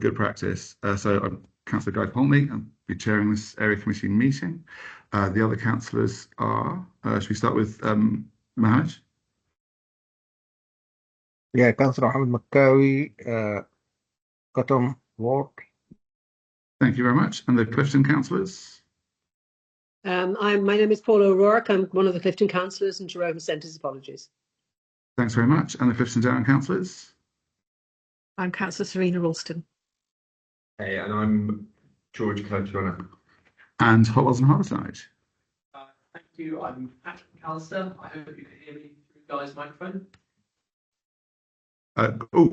good practice. So I'm Councillor Guy Polney. I'll be chairing this area committee meeting. The other councillors are, should we start with Mohammed? Yeah, Councillor Ahmed Makkawi, Cotton Ward. Thank you very much. And the Clifton councillors? My name is Paula O'Rourke. I'm one of the Clifton councillors, and Jerome sent his apologies. Thanks very much. And the Clifton Down councillors? I'm Councillor Serena Ralston. Hey, and I'm George Coachrunner. And Hotwells and Harborside? Thank you. I'm Patrick McAllister. I hope you can hear me through Guy's microphone.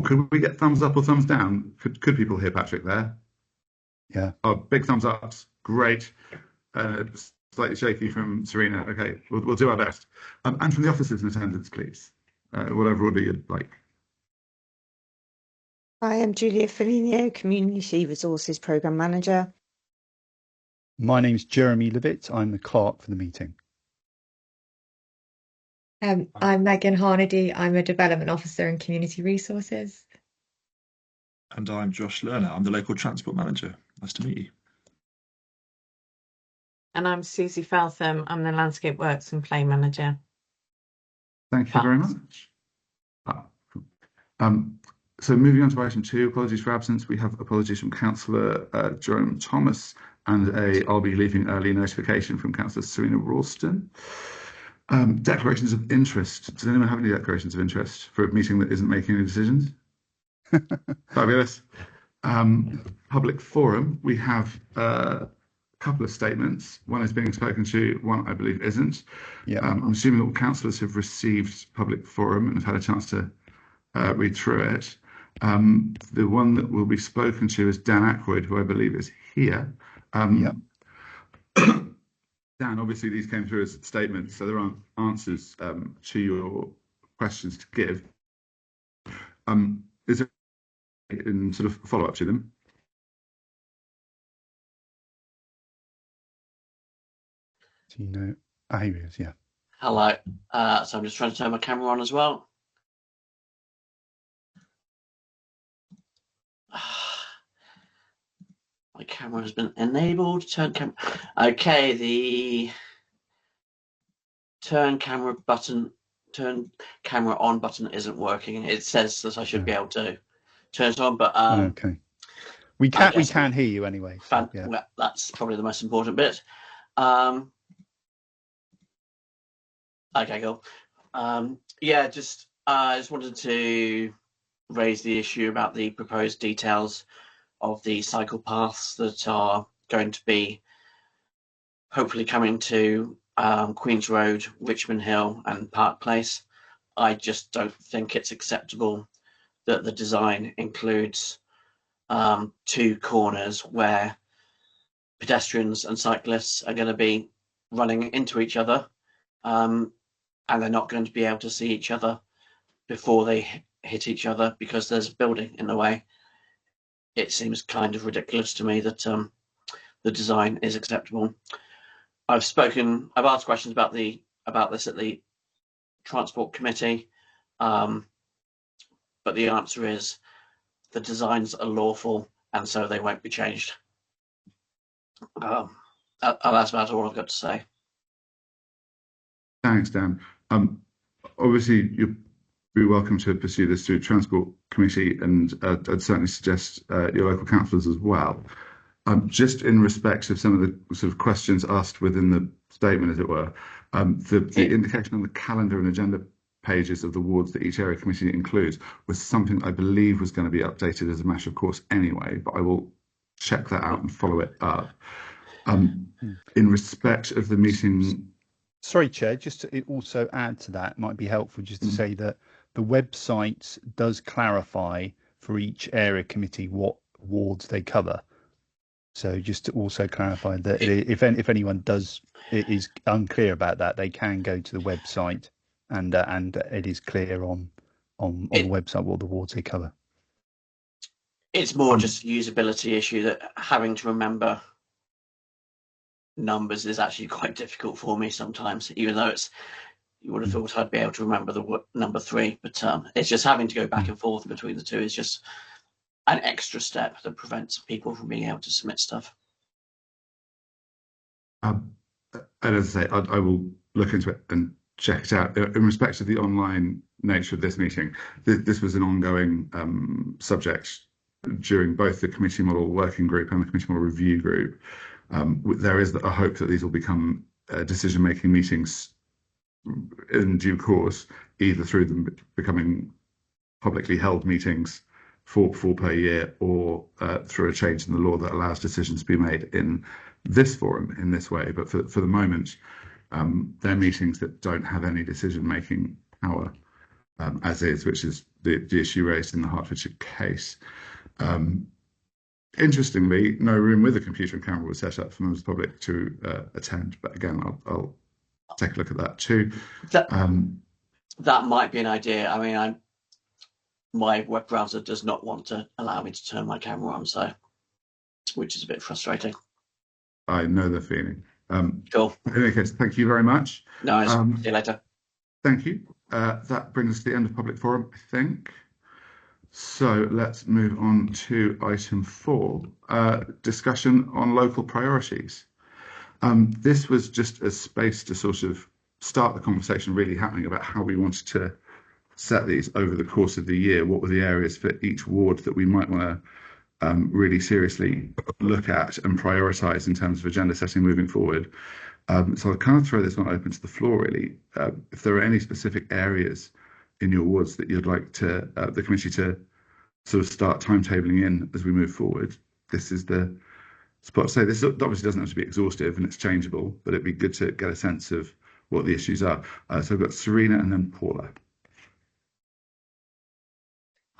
Could we get thumbs up or thumbs down? Could people hear Patrick there? Yeah. Oh, big thumbs ups. Great. Slightly shaky from Serena. Okay, we'll do our best. And from the officers in attendance, please. Whatever order you'd like. I am Julia Foligno, Community Resources Programme Manager. My name's Jeremy Levitt. I'm the clerk for the meeting. I'm Megan Harnedy. I'm a Development Officer in Community Resources. And I'm Josh Lerner. I'm the Local Transport Manager. Nice to meet you. And I'm Susie Feltham. I'm the Landscape Works and Play Manager. Thank you very much. So moving on to item 2, apologies for absence. We have apologies from Councillor Jerome Thomas and a I'll be leaving early notification from Councillor Serena Ralston. Declarations of interest. Does anyone have any declarations of interest for a meeting that isn't making any decisions? Fabulous. Public forum. We have a couple of statements. One is being spoken to, one I believe isn't. Yeah. I'm assuming that all councillors have received public forum and have had a chance to read through it. The one that will be spoken to is Dan Ackroyd, who I believe is here. Dan, obviously these came through as statements, so there aren't answers to your questions to give. Is there in sort of follow-up to them? Do you know? Here he is, yeah. Hello. So I'm just trying to turn my camera on as well. My camera has been enabled. Turn camera. Okay, the turn camera on button isn't working. It says that I should be able to turn it on, but okay. We can hear you anyway. So, yeah. Well, that's probably the most important bit. Okay, cool. Yeah, I just wanted to raise the issue about the proposed details of the cycle paths that are going to be hopefully coming to Queen's Road, Richmond Hill and Park Place. I just don't think it's acceptable that the design includes 2 corners where pedestrians and cyclists are going to be running into each other, and they're not going to be able to see each other before they hit each other because there's a building in the way. It seems kind of ridiculous to me that the design is acceptable. I've asked questions about this at the Transport Committee, but the answer is the designs are lawful and so they won't be changed. That's about all I've got to say. Thanks, Dan. Obviously, you'll be welcome to pursue this through Transport Committee, and I'd certainly suggest your local councillors as well. Just in respect of some of the sort of questions asked within the statement, as it were, the indication on the calendar and agenda pages of the wards that each area committee includes was something I believe was going to be updated as a matter of course anyway, but I will check that out and follow it up. In respect of the meeting... Sorry, Chair, just to also add to that, it might be helpful just to say that the website does clarify for each area committee what wards they cover. So just to also clarify that if anyone is unclear about that, they can go to the website and it is clear on the website what the wards they cover. It's more just a usability issue that having to remember numbers is actually quite difficult for me sometimes, even though you would have thought I'd be able to remember the number 3, but it's just having to go back and forth between the two is just an extra step that prevents people from being able to submit stuff. And as I say, I will look into it and check it out. In respect to the online nature of this meeting, this was an ongoing subject during both the committee model working group and the committee model review group. There is a hope that these will become decision-making meetings in due course, either through them becoming publicly held meetings for per year, or through a change in the law that allows decisions to be made in this forum in this way. But for the moment, they're meetings that don't have any decision-making power as is, which is the issue raised in the Hertfordshire case. Interestingly, no room with a computer and camera was set up for members of the public to attend. But again, I'll take a look at that too. That might be an idea. I mean, my web browser does not want to allow me to turn my camera on, so which is a bit frustrating. I know the feeling. Cool. In any case, thank you very much. No, see you later. Thank you. That brings us to the end of public forum, I think. So let's move on to item 4, discussion on local priorities. This was just a space to sort of start the conversation really happening about how we wanted to set these over the course of the year. What were the areas for each ward that we might want to really seriously look at and prioritise in terms of agenda setting moving forward. So I'll kind of throw this one open to the floor, really. If there are any specific areas in your wards that you'd like to the committee to sort of start timetabling in as we move forward, this is the spot. So this obviously doesn't have to be exhaustive and it's changeable, but it'd be good to get a sense of what the issues are. So I've got Serena and then Paula.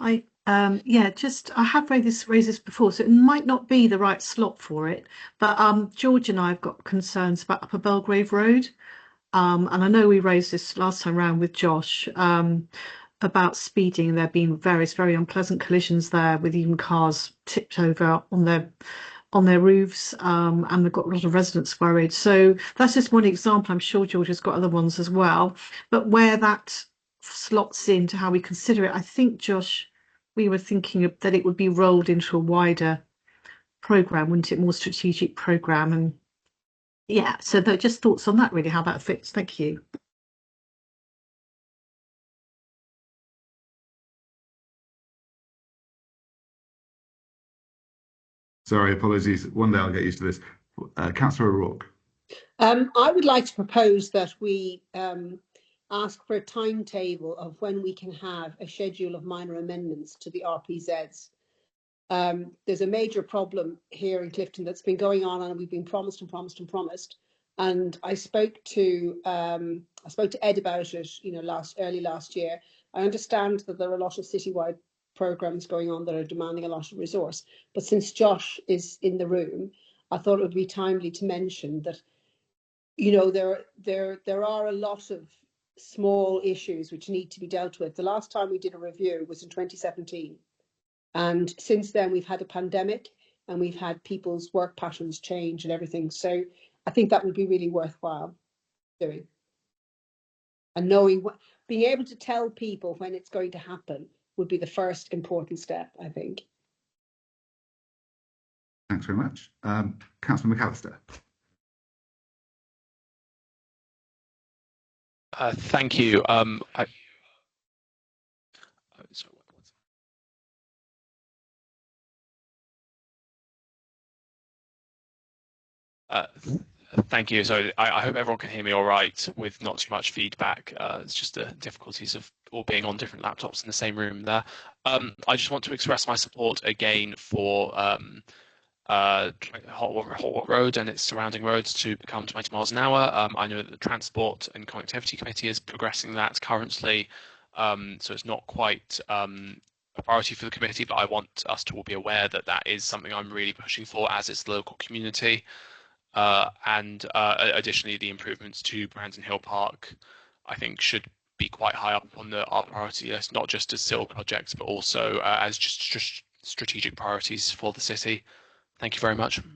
I have raised this before, so it might not be the right slot for it. But George and I have got concerns about Upper Belgrave Road, and I know we raised this last time round with Josh about speeding. There have been various very unpleasant collisions there, with even cars tipped over on their roofs, and they've got a lot of residents worried. So that's just one example. I'm sure George has got other ones as well. But where that slots into how we consider it, I think, Josh, we were thinking that it would be rolled into a wider programme, wouldn't it? More strategic programme. And yeah, so just thoughts on that, really, how that fits. Thank you. Sorry, apologies. One day I'll get used to this. Councillor O'Rourke. I would like to propose that we ask for a timetable of when we can have a schedule of minor amendments to the RPZs. There's a major problem here in Clifton that's been going on, and we've been promised and promised and promised. And I spoke to Ed about it, early last year. I understand that there are a lot of citywide programs going on that are demanding a lot of resource. But since Josh is in the room, I thought it would be timely to mention that, there are a lot of small issues which need to be dealt with. The last time we did a review was in 2017. And since then, we've had a pandemic and we've had people's work patterns change and everything. So I think that would be really worthwhile doing. And being able to tell people when it's going to happen would be the first important step, I think. Thanks very much. Councillor McAllister. Thank you. Thank you. So I hope everyone can hear me all right with not too much feedback. It's just the difficulties of all being on different laptops in the same room there. I just want to express my support again for Hotwater Road and its surrounding roads to become 20 miles an hour. I know that the Transport and Connectivity Committee is progressing that currently, so it's not quite a priority for the committee, but I want us to all be aware that that is something I'm really pushing for, as it's the local community. And additionally, the improvements to Brandon Hill Park, I think, should be quite high up on our priority list, not just as civil projects, but also as just strategic priorities for the city. Thank you very much. Thank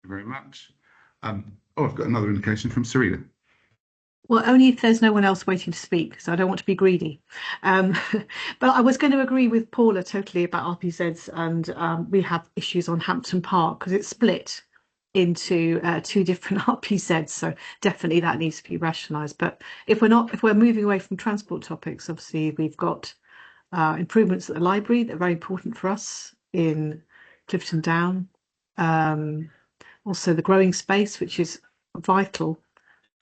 you very much. I've got another indication from Serena. Well, only if there's no one else waiting to speak, because I don't want to be greedy. But I was going to agree with Paula totally about RPZs, and we have issues on Hampton Park because it's split into two different RPZs. So definitely that needs to be rationalised. But if we're moving away from transport topics, obviously we've got improvements at the library that are very important for us in Clifton Down. Also the growing space, which is vital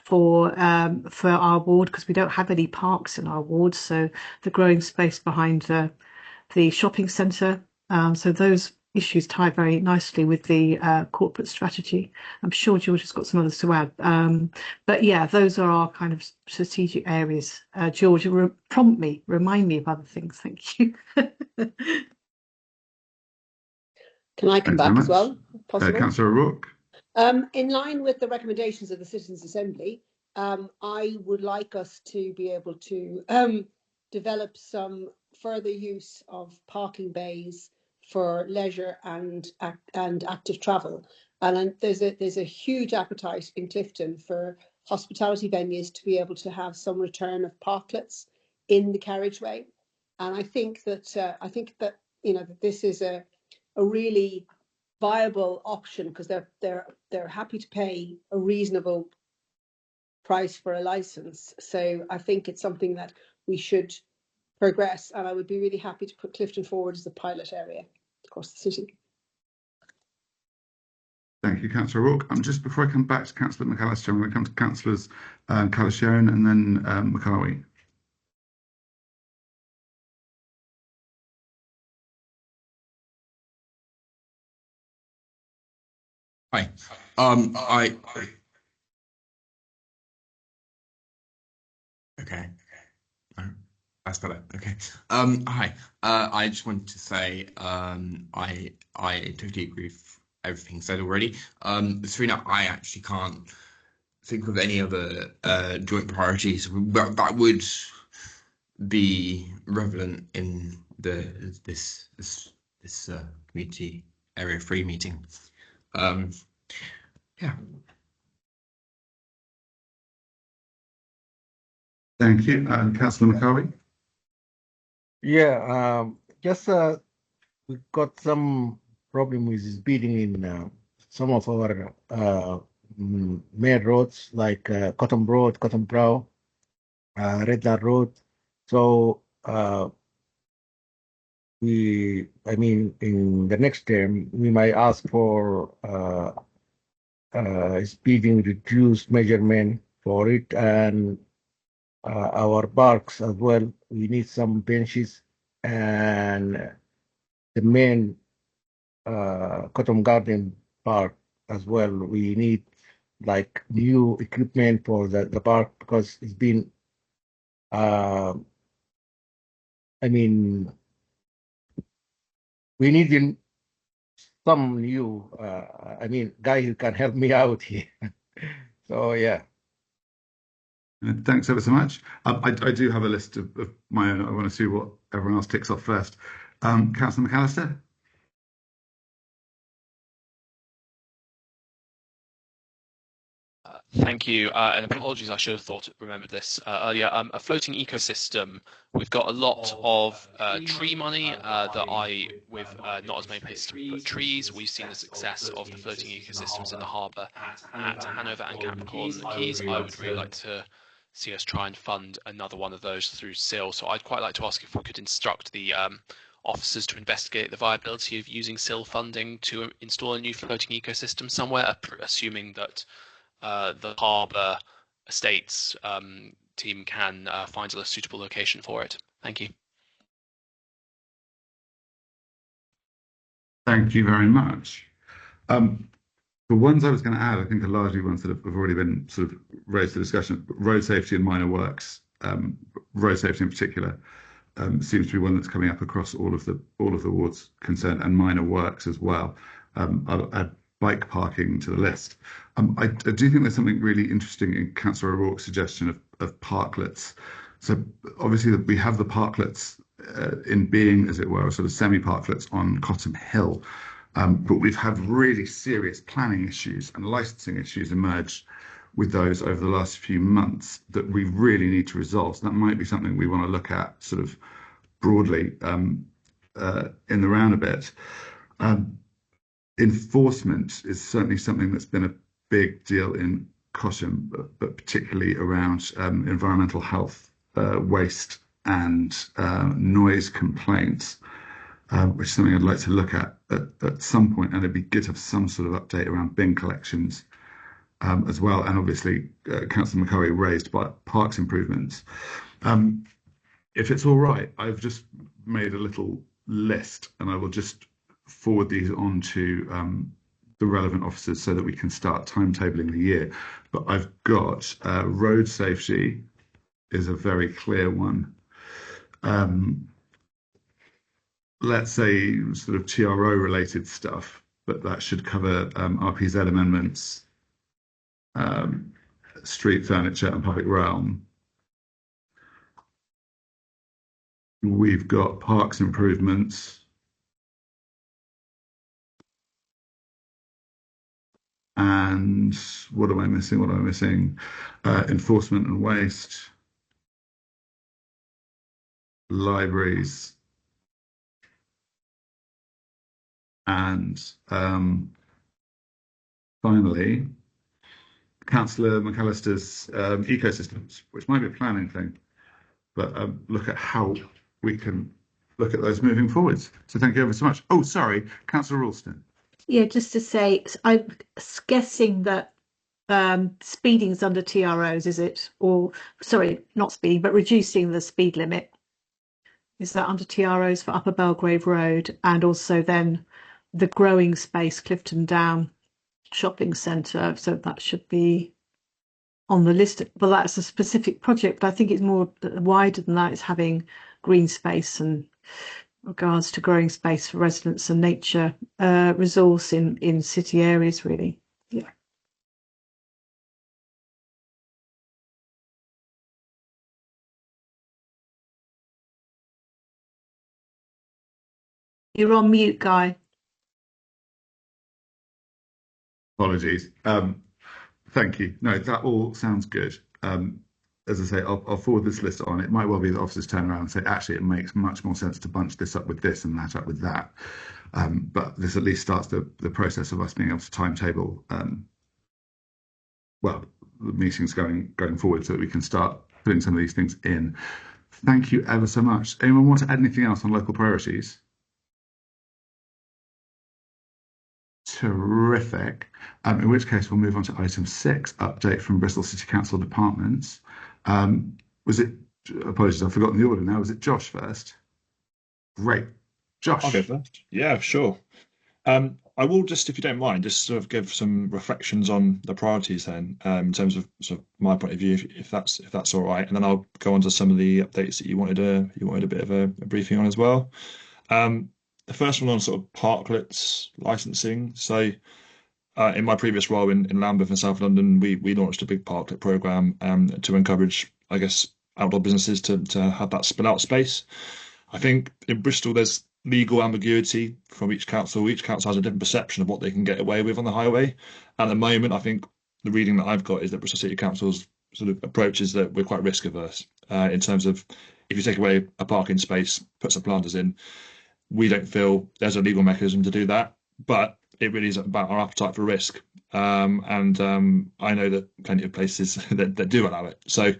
for our ward because we don't have any parks in our ward. So the growing space behind the shopping centre. So those issues tie very nicely with the corporate strategy. I'm sure George has got some others to add. But yeah, those are our kind of strategic areas. George, remind me of other things. Thank you. Can I come Thanks very back as much. well? Possible? Councillor O'Rourke. In line with the recommendations of the Citizens' Assembly, I would like us to be able to develop some further use of parking bays for leisure and active travel. And there's a huge appetite in Clifton for hospitality venues to be able to have some return of parklets in the carriageway. And I think that you know that this is a really viable option because they're happy to pay a reasonable price for a license. So I think it's something that we should progress, and I would be really happy to put Clifton forward as a pilot area across the city. Thank you, Councillor O'Rourke. Just before I come back to Councillor McAllister, I'm going to come to Councillors Calisharon and then McCarthy. Hi. Okay. That's better. Okay. Hi. I just wanted to say I totally agree with everything said already. Serena, I actually can't think of any other joint priorities that would be relevant in this community area 3 meeting. Yeah. Thank you. Councillor McCarthy. Yeah, just we've got some problem with speeding in some of our main roads like Cotton Road, Cotton Brow, Redland Road. So I mean, in the next term, we might ask for speeding reduced measurement for it, and our parks as well. We need some benches, and the main Cotton Garden Park as well. We need like new equipment for the park because it's been I mean, we need some new guy who can help me out here. So yeah. Thanks ever so much. I do have a list of my own. I want to see what everyone else ticks off first. Councillor McAllister. Thank you, and apologies, I should have remembered this earlier. A floating ecosystem. We've got a lot of tree money with not as many places to put trees. We've seen the success of the floating ecosystems in the harbour at Hanover and Capricorn Keys. I would really like to see us try and fund another one of those through SIL. So I'd quite like to ask if we could instruct the officers to investigate the viability of using SIL funding to install a new floating ecosystem somewhere, assuming that the harbour estates team can find a suitable location for it. Thank you. Thank you very much. The ones I was going to add, I think are largely ones that have already been sort of raised to discussion. Road safety and minor works, road safety in particular, seems to be one that's coming up across all of the wards concerned, and minor works as well. I'll add bike parking to the list. I do think there's something really interesting in Councillor O'Rourke's suggestion of parklets. So obviously we have the parklets in being, as it were, sort of semi-parklets on Cottam Hill. But we've had really serious planning issues and licensing issues emerge with those over the last few months that we really need to resolve. So that might be something we want to look at sort of broadly in the round a bit. Enforcement is certainly something that's been a big deal in Cotton, but particularly around environmental health, waste and noise complaints, which is something I'd like to look at some point, and it'd be good to have some sort of update around bin collections as well. And obviously, Councillor McCurry raised by parks improvements. If it's all right, I've just made a little list, and I will just forward these on to the relevant officers so that we can start timetabling the year. But I've got road safety is a very clear one. Let's say sort of TRO related stuff, but that should cover RPZ amendments, street furniture and public realm. We've got parks improvements. And what am I missing? What am I missing? Enforcement and waste, libraries, and finally, Councillor McAllister's ecosystems, which might be a planning thing, but look at how we can look at those moving forwards. So thank you ever so much. Oh, sorry, Councillor Ralston. Yeah, just to say, I'm guessing that speeding is under TROs, is it? Or, sorry, not speeding, but reducing the speed limit. Is that under TROs for Upper Belgrave Road? And also then the growing space, Clifton Down Shopping Centre. So that should be on the list. Well, that's a specific project, but I think it's more wider than that. It's having green space and regards to growing space for residents and nature resource in city areas, really. Yeah. You're on mute, Guy. Apologies. Thank you. No, that all sounds good. As I say, I'll forward this list on. It might well be the officers turn around and say, actually, it makes much more sense to bunch this up with this and that up with that. But this at least starts the process of us being able to timetable, well, the meetings going forward so that we can start putting some of these things in. Thank you ever so much. Anyone want to add anything else on local priorities? Terrific. In which case we'll move on to item 6, update from Bristol City Council departments. Was it, apologies, I've forgotten the order now. Was it Josh first? Great. Josh. I'll go first. Yeah, sure. I will just, if you don't mind, just sort of give some reflections on the priorities then, in terms of sort of my point of view, if that's all right, and then I'll go on to some of the updates that you wanted a bit of a briefing on as well. The first one on sort of parklets licensing. So in my previous role in Lambeth and South London, we launched a big parklet programme to encourage, I guess, outdoor businesses to have that spill out space. I think in Bristol there's legal ambiguity from each council. Each council has a different perception of what they can get away with on the highway. At the moment, I think the reading that I've got is that Bristol City Council's sort of approach is that we're quite risk averse in terms of if you take away a parking space, put some planters in, we don't feel there's a legal mechanism to do that, but it really is about our appetite for risk. I know that plenty of places that do allow it. So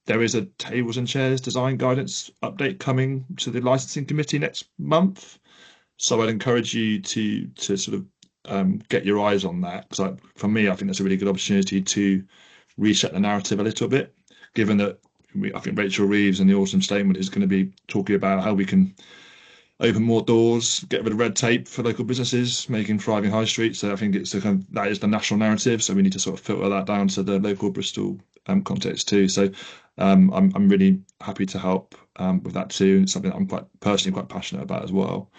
there is a tables and chairs design guidance update coming to the licensing committee next month. So I'd encourage you to sort of get your eyes on that, because for me, I think that's a really good opportunity to reset the narrative a little bit, given that I think Rachel Reeves in the autumn statement is going to be talking about how we can open more doors, get rid of red tape for local businesses, making thriving high streets. So I think that is the national narrative. So we need to sort of filter that down to the local Bristol context too. So I'm really happy to help with that too. It's something that I'm personally quite passionate about as well.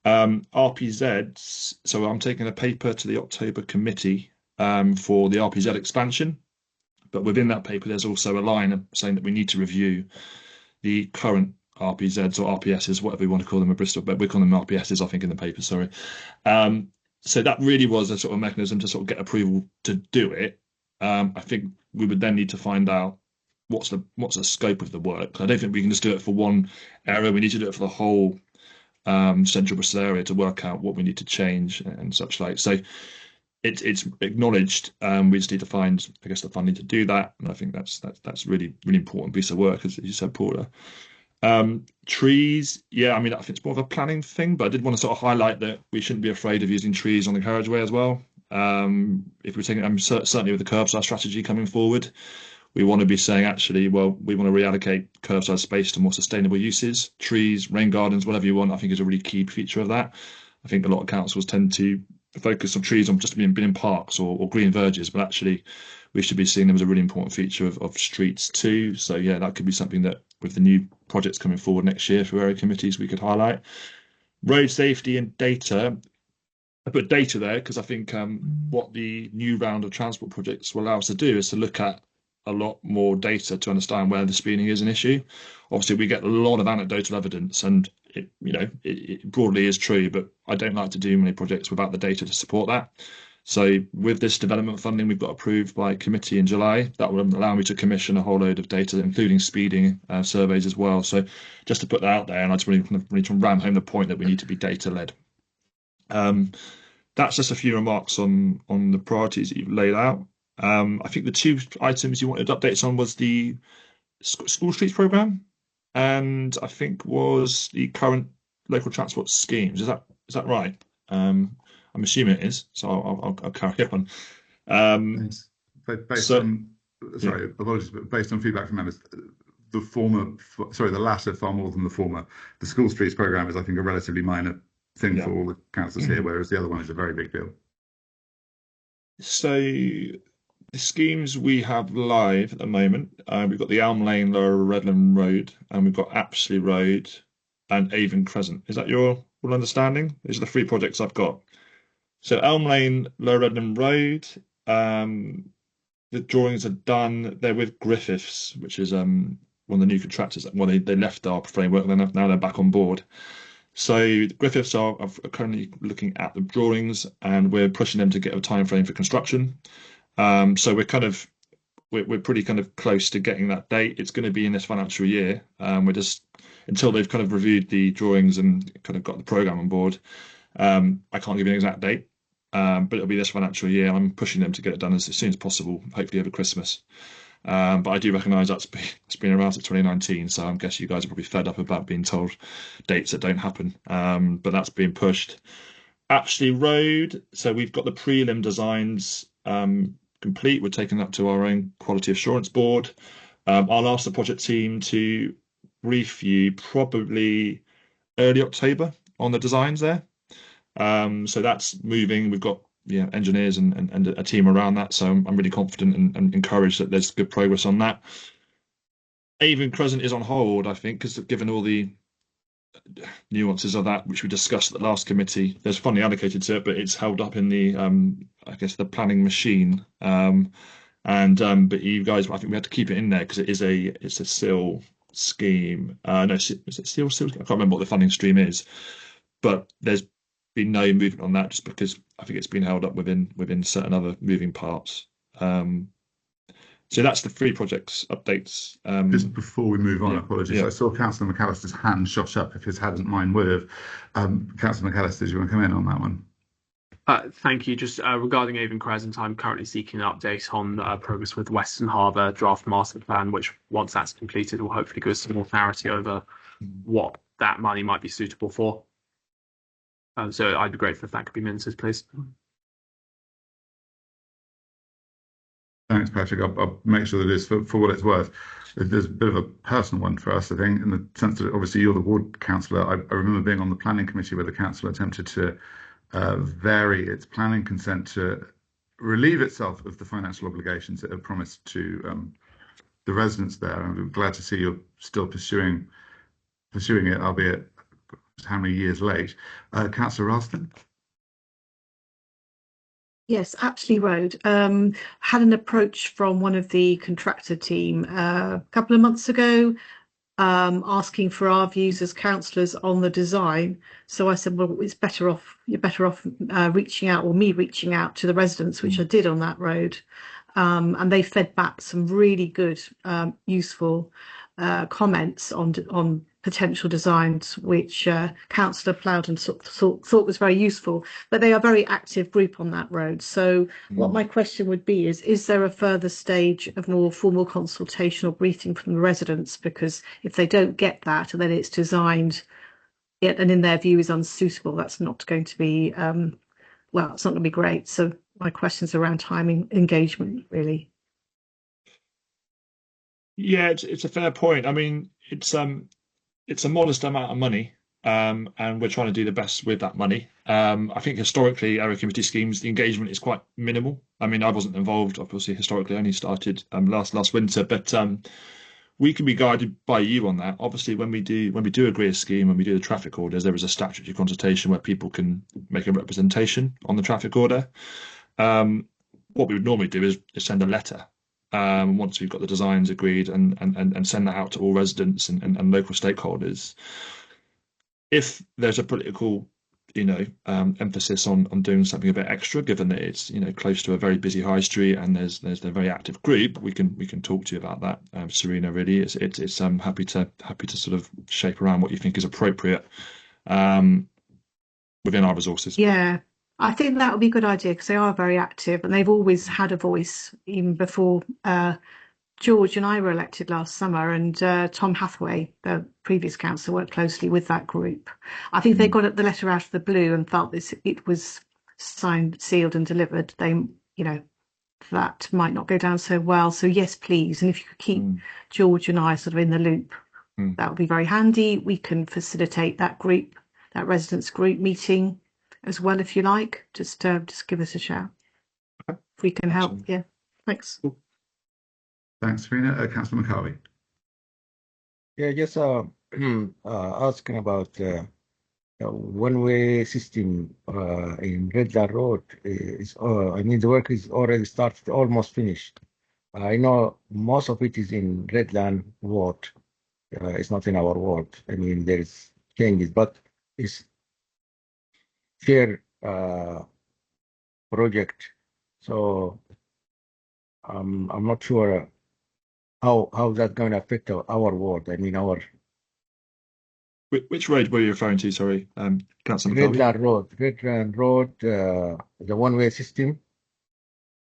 RPZ. So I'm taking a paper to the October committee for the RPZ expansion. But within that paper, there's also a line saying that we need to review the current RPZs or RPSs, whatever we want to call them in Bristol, but we call them RPSs, I think, in the paper, sorry. So that really was a sort of mechanism to sort of get approval to do it. I think we would then need to find out what's the scope of the work. I don't think we can just do it for one area. We need to do it for the whole central Bristol area to work out what we need to change and such like. So it's acknowledged. We just need to find, I guess, the funding to do that, and I think that's really important piece of work, as you said, Paula. Trees, yeah, I mean, I think it's more of a planning thing, but I did want to sort of highlight that we shouldn't be afraid of using trees on the carriageway as well. If we're taking, certainly with the curbside strategy coming forward, we want to be saying, actually, well, we want to reallocate curbside space to more sustainable uses. Trees, rain gardens, whatever you want, I think is a really key feature of that. I think a lot of councils tend to focus on trees on just being in parks or green verges, but actually we should be seeing them as a really important feature of streets too. So yeah, that could be something that with the new projects coming forward next year for area committees we could highlight. Road safety and data. I put data there because I think what the new round of transport projects will allow us to do is to look at a lot more data to understand where the speeding is an issue. Obviously, we get a lot of anecdotal evidence, and it broadly is true, but I don't like to do many projects without the data to support that. So with this development funding we've got approved by committee in July, that will allow me to commission a whole load of data, including speeding surveys as well. So just to put that out there, and I just really need to ram home the point that we need to be data-led. That's just a few remarks on the priorities that you've laid out. I think the two items you wanted updates on was the school streets programme, and I think was the current local transport schemes. Is that right? I'm assuming it is, so I'll carry on. Apologies, but based on feedback from members, the latter far more than the former. The school streets programme is, I think, a relatively minor thing for all the councillors here, whereas the other one is a very big deal. So the schemes we have live at the moment, we've got the Elm Lane, Lower Redland Road, and we've got Apsley Road and Avon Crescent. Is that your full understanding? These are the three projects I've got. So Elm Lane, Lower Redland Road, the drawings are done. They're with Griffiths, which is one of the new contractors. Well, they left our framework, now they're back on board. So Griffiths are currently looking at the drawings, and we're pushing them to get a time frame for construction. So we're pretty kind of close to getting that date. It's going to be in this financial year. We're just until they've kind of reviewed the drawings and kind of got the program on board. I can't give you an exact date, but it'll be this financial year. I'm pushing them to get it done as soon as possible, hopefully over Christmas. But I do recognise it's been around since 2019, so I guess you guys are probably fed up about being told dates that don't happen. But that's being pushed. Apsley Road, so we've got the prelim designs complete. We're taking that to our own quality assurance board. I'll ask the project team to brief you probably early October on the designs there. So that's moving. We've got engineers and a team around that, so I'm really confident and encouraged that there's good progress on that. Avon Crescent is on hold, I think, because given all the nuances of that, which we discussed at the last committee, there's funding allocated to it, but it's held up in the I guess the planning machine. But you guys, I think we had to keep it in there because it's a SIL scheme. No, is it SIL? I can't remember what the funding stream is, but there's been no movement on that just because I think it's been held up within certain other moving parts. So that's the three projects updates. Just before we move on, apologies. Yeah. I saw Councillor McAllister's hand shot up. If his hadn't, mine would have. Councillor McAllister, do you want to come in on that one? Thank you. Just regarding Avon Crescent, I'm currently seeking an update on progress with Western Harbour draft master plan, which once that's completed will hopefully give us some more clarity over what that money might be suitable for. So I'd be grateful if that could be minuted, please. Thanks, Patrick. I'll make sure that it is for what it's worth. There's a bit of a personal one for us, I think, in the sense that obviously you're the ward councillor. I remember being on the planning committee where the council attempted to vary its planning consent to relieve itself of the financial obligations it had promised to the residents there. I'm glad to see you're still pursuing it, albeit how many years late. Councillor Ralston? Yes, Apsley Road. Had an approach from one of the contractor team a couple of months ago, asking for our views as councillors on the design. So I said, well, you're better off reaching out, or me reaching out to the residents, which I did on that road. and they fed back some really good, useful comments on potential designs, which Councillor Plowden thought was very useful. But they are a very active group on that road. So what my question would be is there a further stage of more formal consultation or briefing from the residents? Because if they don't get that, and then it's designed, and in their view is unsuitable, that's not going to be, well, it's not going to be great. So my question's around timing, engagement, really. Yeah, it's a fair point. I mean, it's a modest amount of money, and we're trying to do the best with that money. I think historically, area committee schemes, the engagement is quite minimal. I mean, I wasn't involved, obviously, historically, I only started last winter, but we can be guided by you on that. Obviously, when we do agree a scheme, when we do the traffic orders, there is a statutory consultation where people can make a representation on the traffic order. What we would normally do is send a letter once we've got the designs agreed and send that out to all residents and local stakeholders. If there's a political, emphasis on doing something a bit extra, given that it's close to a very busy high street and there's a very active group, we can talk to you about that, Serena. Really, it's happy to sort of shape around what you think is appropriate within our resources. Yeah, I think that would be a good idea because they are very active and they've always had a voice, even before George and I were elected last summer, and Tom Hathaway, the previous councillor, worked closely with that group. I think they got the letter out of the blue and felt it was signed, sealed and delivered. They, that might not go down so well. So yes, please. And if you could keep George and I sort of in the loop, that would be very handy. We can facilitate that group, that residents group meeting as well, if you like. Just give us a shout if we can help. Yeah, thanks. Cool. Thanks, Serena. Councillor McCarvey. Yeah, just asking about one-way system in Redland Road. The work is already started, almost finished. I know most of it is in Redland Ward. It's not in our ward. I mean, there is changes, but it's fair project. So I'm not sure how that's going to affect our ward. I mean, which road were you referring to? Sorry, Councillor McCarvey. Redland Road, the one-way system.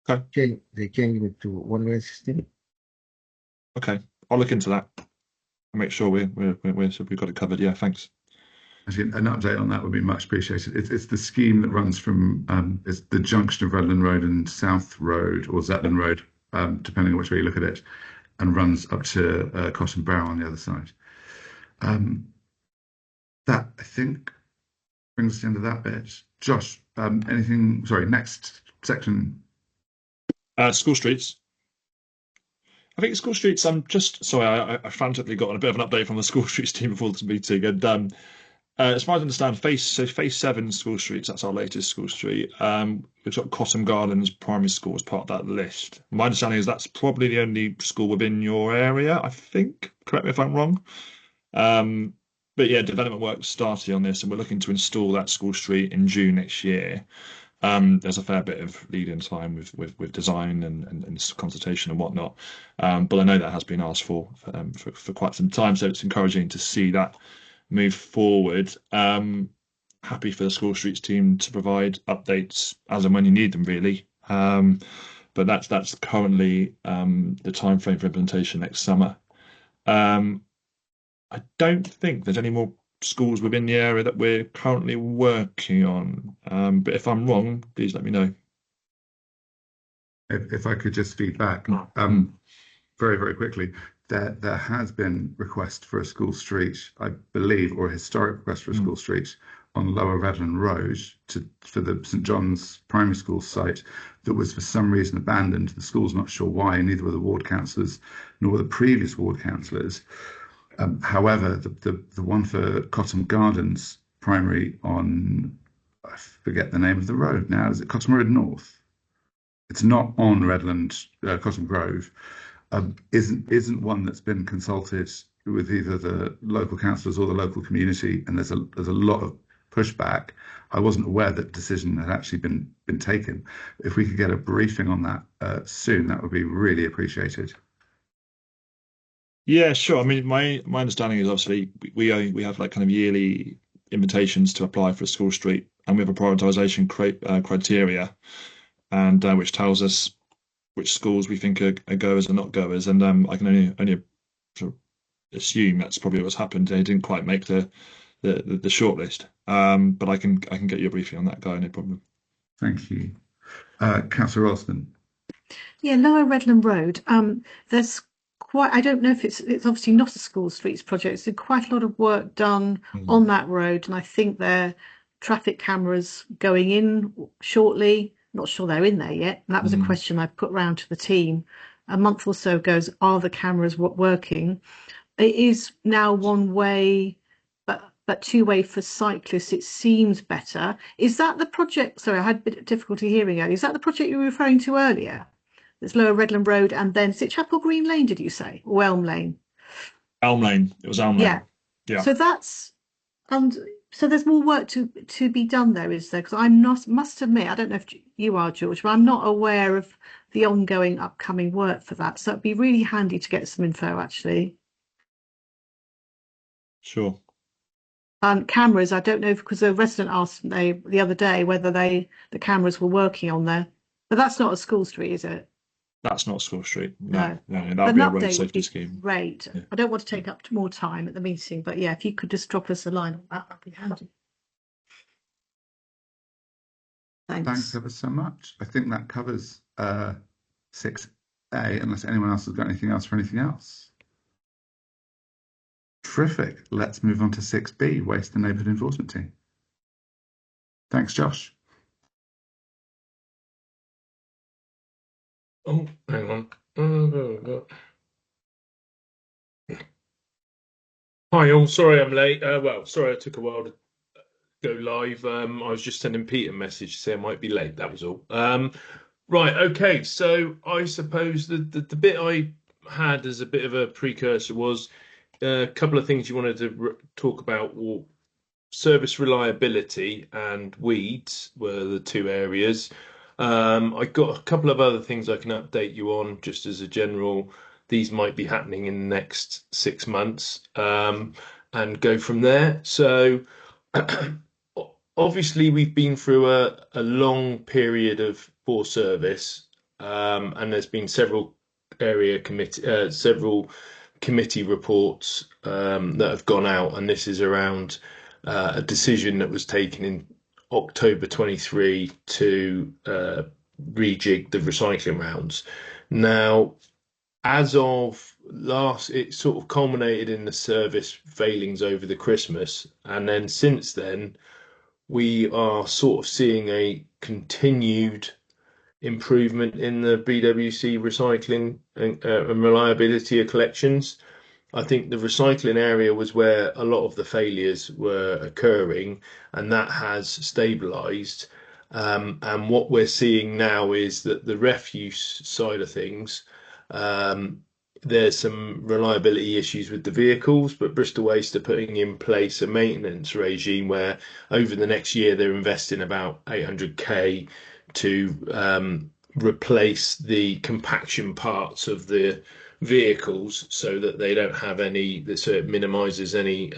Okay. They changed it to one-way system. Okay, I'll look into that and make sure we've got it covered. Yeah, thanks. Actually, an update on that would be much appreciated. It's the scheme that runs from it's the junction of Redland Road and South Road, or Zetland Road, depending on which way you look at it, and runs up to Cotton Barrow on the other side. That, I think, brings us to the end of that bit. Josh, anything? Sorry, next section. School streets. I think school streets. I'm just sorry. I frantically got a bit of an update from the school streets team before this meeting, and as far as I understand, phase 7 school streets. That's our latest school street. We've got Cotton Gardens Primary School as part of that list. My understanding is that's probably the only school within your area. I think. Correct me if I'm wrong. But yeah, development work started on this, and we're looking to install that school street in June next year. There's a fair bit of lead-in time with design and consultation and whatnot, but I know that has been asked for quite some time, so it's encouraging to see that move forward. Happy for the school streets team to provide updates as and when you need them, really. But that's currently the time frame for implementation next summer. I don't think there's any more schools within the area that we're currently working on. But if I'm wrong, please let me know. If I could just feed back very, very quickly, there has been request for a school street, I believe, or a historic request for a school street on Lower Redland Road for the St John's Primary School site that was for some reason abandoned. The school's not sure why, and neither were the ward councillors nor were the previous ward councillors. However, the one for Cotton Gardens Primary on, I forget the name of the road now, is it Cotton Road North? It's not on Redland, Cotton Grove, isn't one that's been consulted with either the local councillors or the local community, and there's a lot of pushback. I wasn't aware that decision had actually been taken. If we could get a briefing on that soon, that would be really appreciated. Yeah, sure. I mean, my understanding is obviously we have like kind of yearly invitations to apply for a school street, and we have a prioritization criteria, and which tells us which schools we think are goers and not goers. And I can only sort of assume that's probably what's happened. They didn't quite make the shortlist. But I can get you a briefing on that, Guy, no problem. Thank you. Councillor Ralston. Yeah, Lower Redland Road. There's quite, I don't know if it's obviously not a school streets project. There's quite a lot of work done on that road, and I think there are traffic cameras going in shortly. Not sure they're in there yet. And that was a question I put round to the team a month or so ago. Are the cameras working? It is now one way, but two-way for cyclists. It seems better. Is that the project? Sorry, I had a bit of difficulty hearing earlier. Is that the project you were referring to earlier? It's Lower Redland Road, and then is it Chapel Green Lane, did you say? Or Elm Lane? Elm Lane. It was Elm Lane. Yeah. Yeah. So that's, and so there's more work to be done there, is there? Because I'm not, must admit, I don't know if you are, George, but I'm not aware of the ongoing upcoming work for that. So it'd be really handy to get some info, actually. Sure. Cameras, I don't know, because a resident asked me the other day whether the cameras were working on there. But that's not a school street, is it? That's not School Street. No. That would be a road safety scheme. Great. Yeah. I don't want to take up more time at the meeting, but yeah, if you could just drop us a line on that, that'd be handy. Thanks ever so much. I think that covers 6A, unless anyone else has got anything else for anything else. Terrific. Let's move on to 6B, Waste and Neighbourhood Enforcement Team. Thanks, Josh. Oh, hang on. Hi all, sorry I'm late. Well, sorry I took a while to go live. I was just sending Pete a message to say I might be late, that was all. Right, okay, so I suppose the bit I had as a bit of a precursor was a couple of things you wanted to talk about. Well, service reliability and weeds were the two areas. I got a couple of other things I can update you on just as a general. These might be happening in the next 6 months, and go from there. So obviously we've been through a long period of poor service, and there's been several committee reports that have gone out, and this is around a decision that was taken in October 23 to rejig the recycling rounds. Now, as of it sort of culminated in the service failings over the Christmas, and then since then we are sort of seeing a continued improvement in the BWC recycling and reliability of collections. I think the recycling area was where a lot of the failures were occurring, and that has stabilised. And what we're seeing now is that the refuse side of things, there's some reliability issues with the vehicles, but Bristol Waste are putting in place a maintenance regime where over the next year they're investing about 800k to replace the compaction parts of the vehicles so that they don't have any, so it minimises any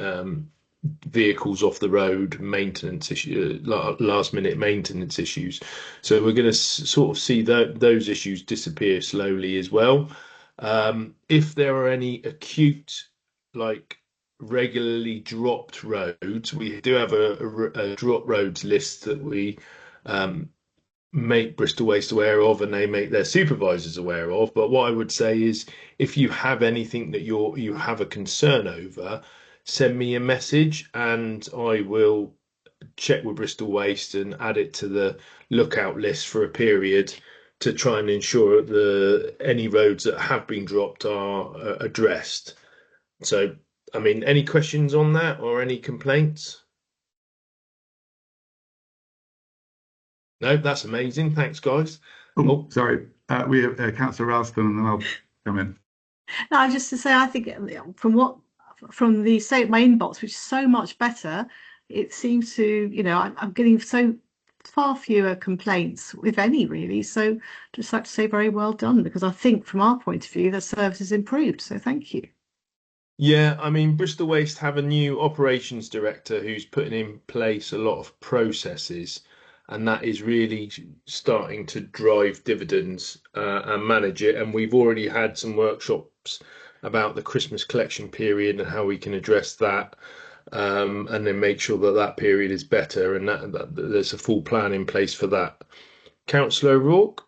vehicles off the road maintenance issue, last minute maintenance issues. So we're going to sort of see those issues disappear slowly as well. If there are any acute, like regularly dropped roads, we do have a drop roads list that we make Bristol Waste aware of, and they make their supervisors aware of. But what I would say is, if you have anything that you have a concern over, send me a message and I will check with Bristol Waste and add it to the lookout list for a period to try and ensure that any roads that have been dropped are addressed. So, I mean, any questions on that or any complaints? No, that's amazing. Thanks, guys. Oh, sorry. We have Councillor Ralston, and then I'll come in. No, just to say, I think from the state of my inbox, which is so much better, it seems to, you know, I'm getting so far fewer complaints, if any, really. So just like to say very well done, because I think from our point of view, the service has improved. So thank you. Yeah, I mean, Bristol Waste have a new operations director who's putting in place a lot of processes, and that is really starting to drive dividends and manage it. And we've already had some workshops about the Christmas collection period and how we can address that, and then make sure that that period is better, and that there's a full plan in place for that. Councillor O'Rourke?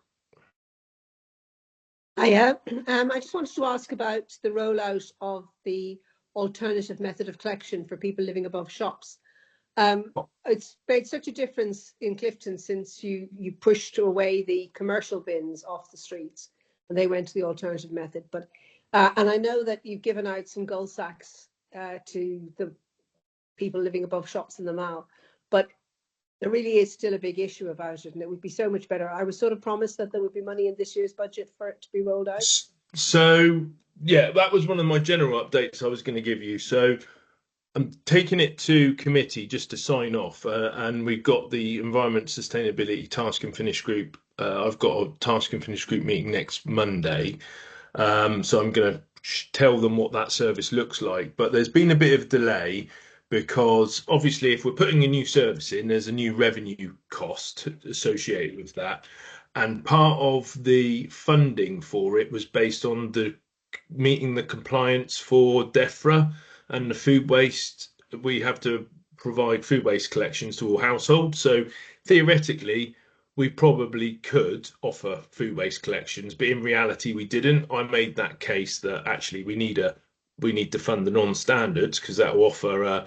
I just wanted to ask about the rollout of the alternative method of collection for people living above shops. It's made such a difference in Clifton since you pushed away the commercial bins off the streets and they went to the alternative method. But and I know that you've given out some gold sacks to the people living above shops in the mall, but there really is still a big issue about it, and it would be so much better. I was sort of promised that there would be money in this year's budget for it to be rolled out. So, yeah, that was one of my general updates I was going to give you. So I'm taking it to committee just to sign off, and we've got the Environment Sustainability Task and Finish Group. I've got a Task and Finish Group meeting next Monday, so I'm going to tell them what that service looks like. But there's been a bit of delay because obviously if we're putting a new service in, there's a new revenue cost associated with that. And part of the funding for it was based on the meeting the compliance for DEFRA and the food waste. We have to provide food waste collections to all households. So theoretically, we probably could offer food waste collections, but in reality, we didn't. I made that case that actually we need to fund the non-standards because that will offer a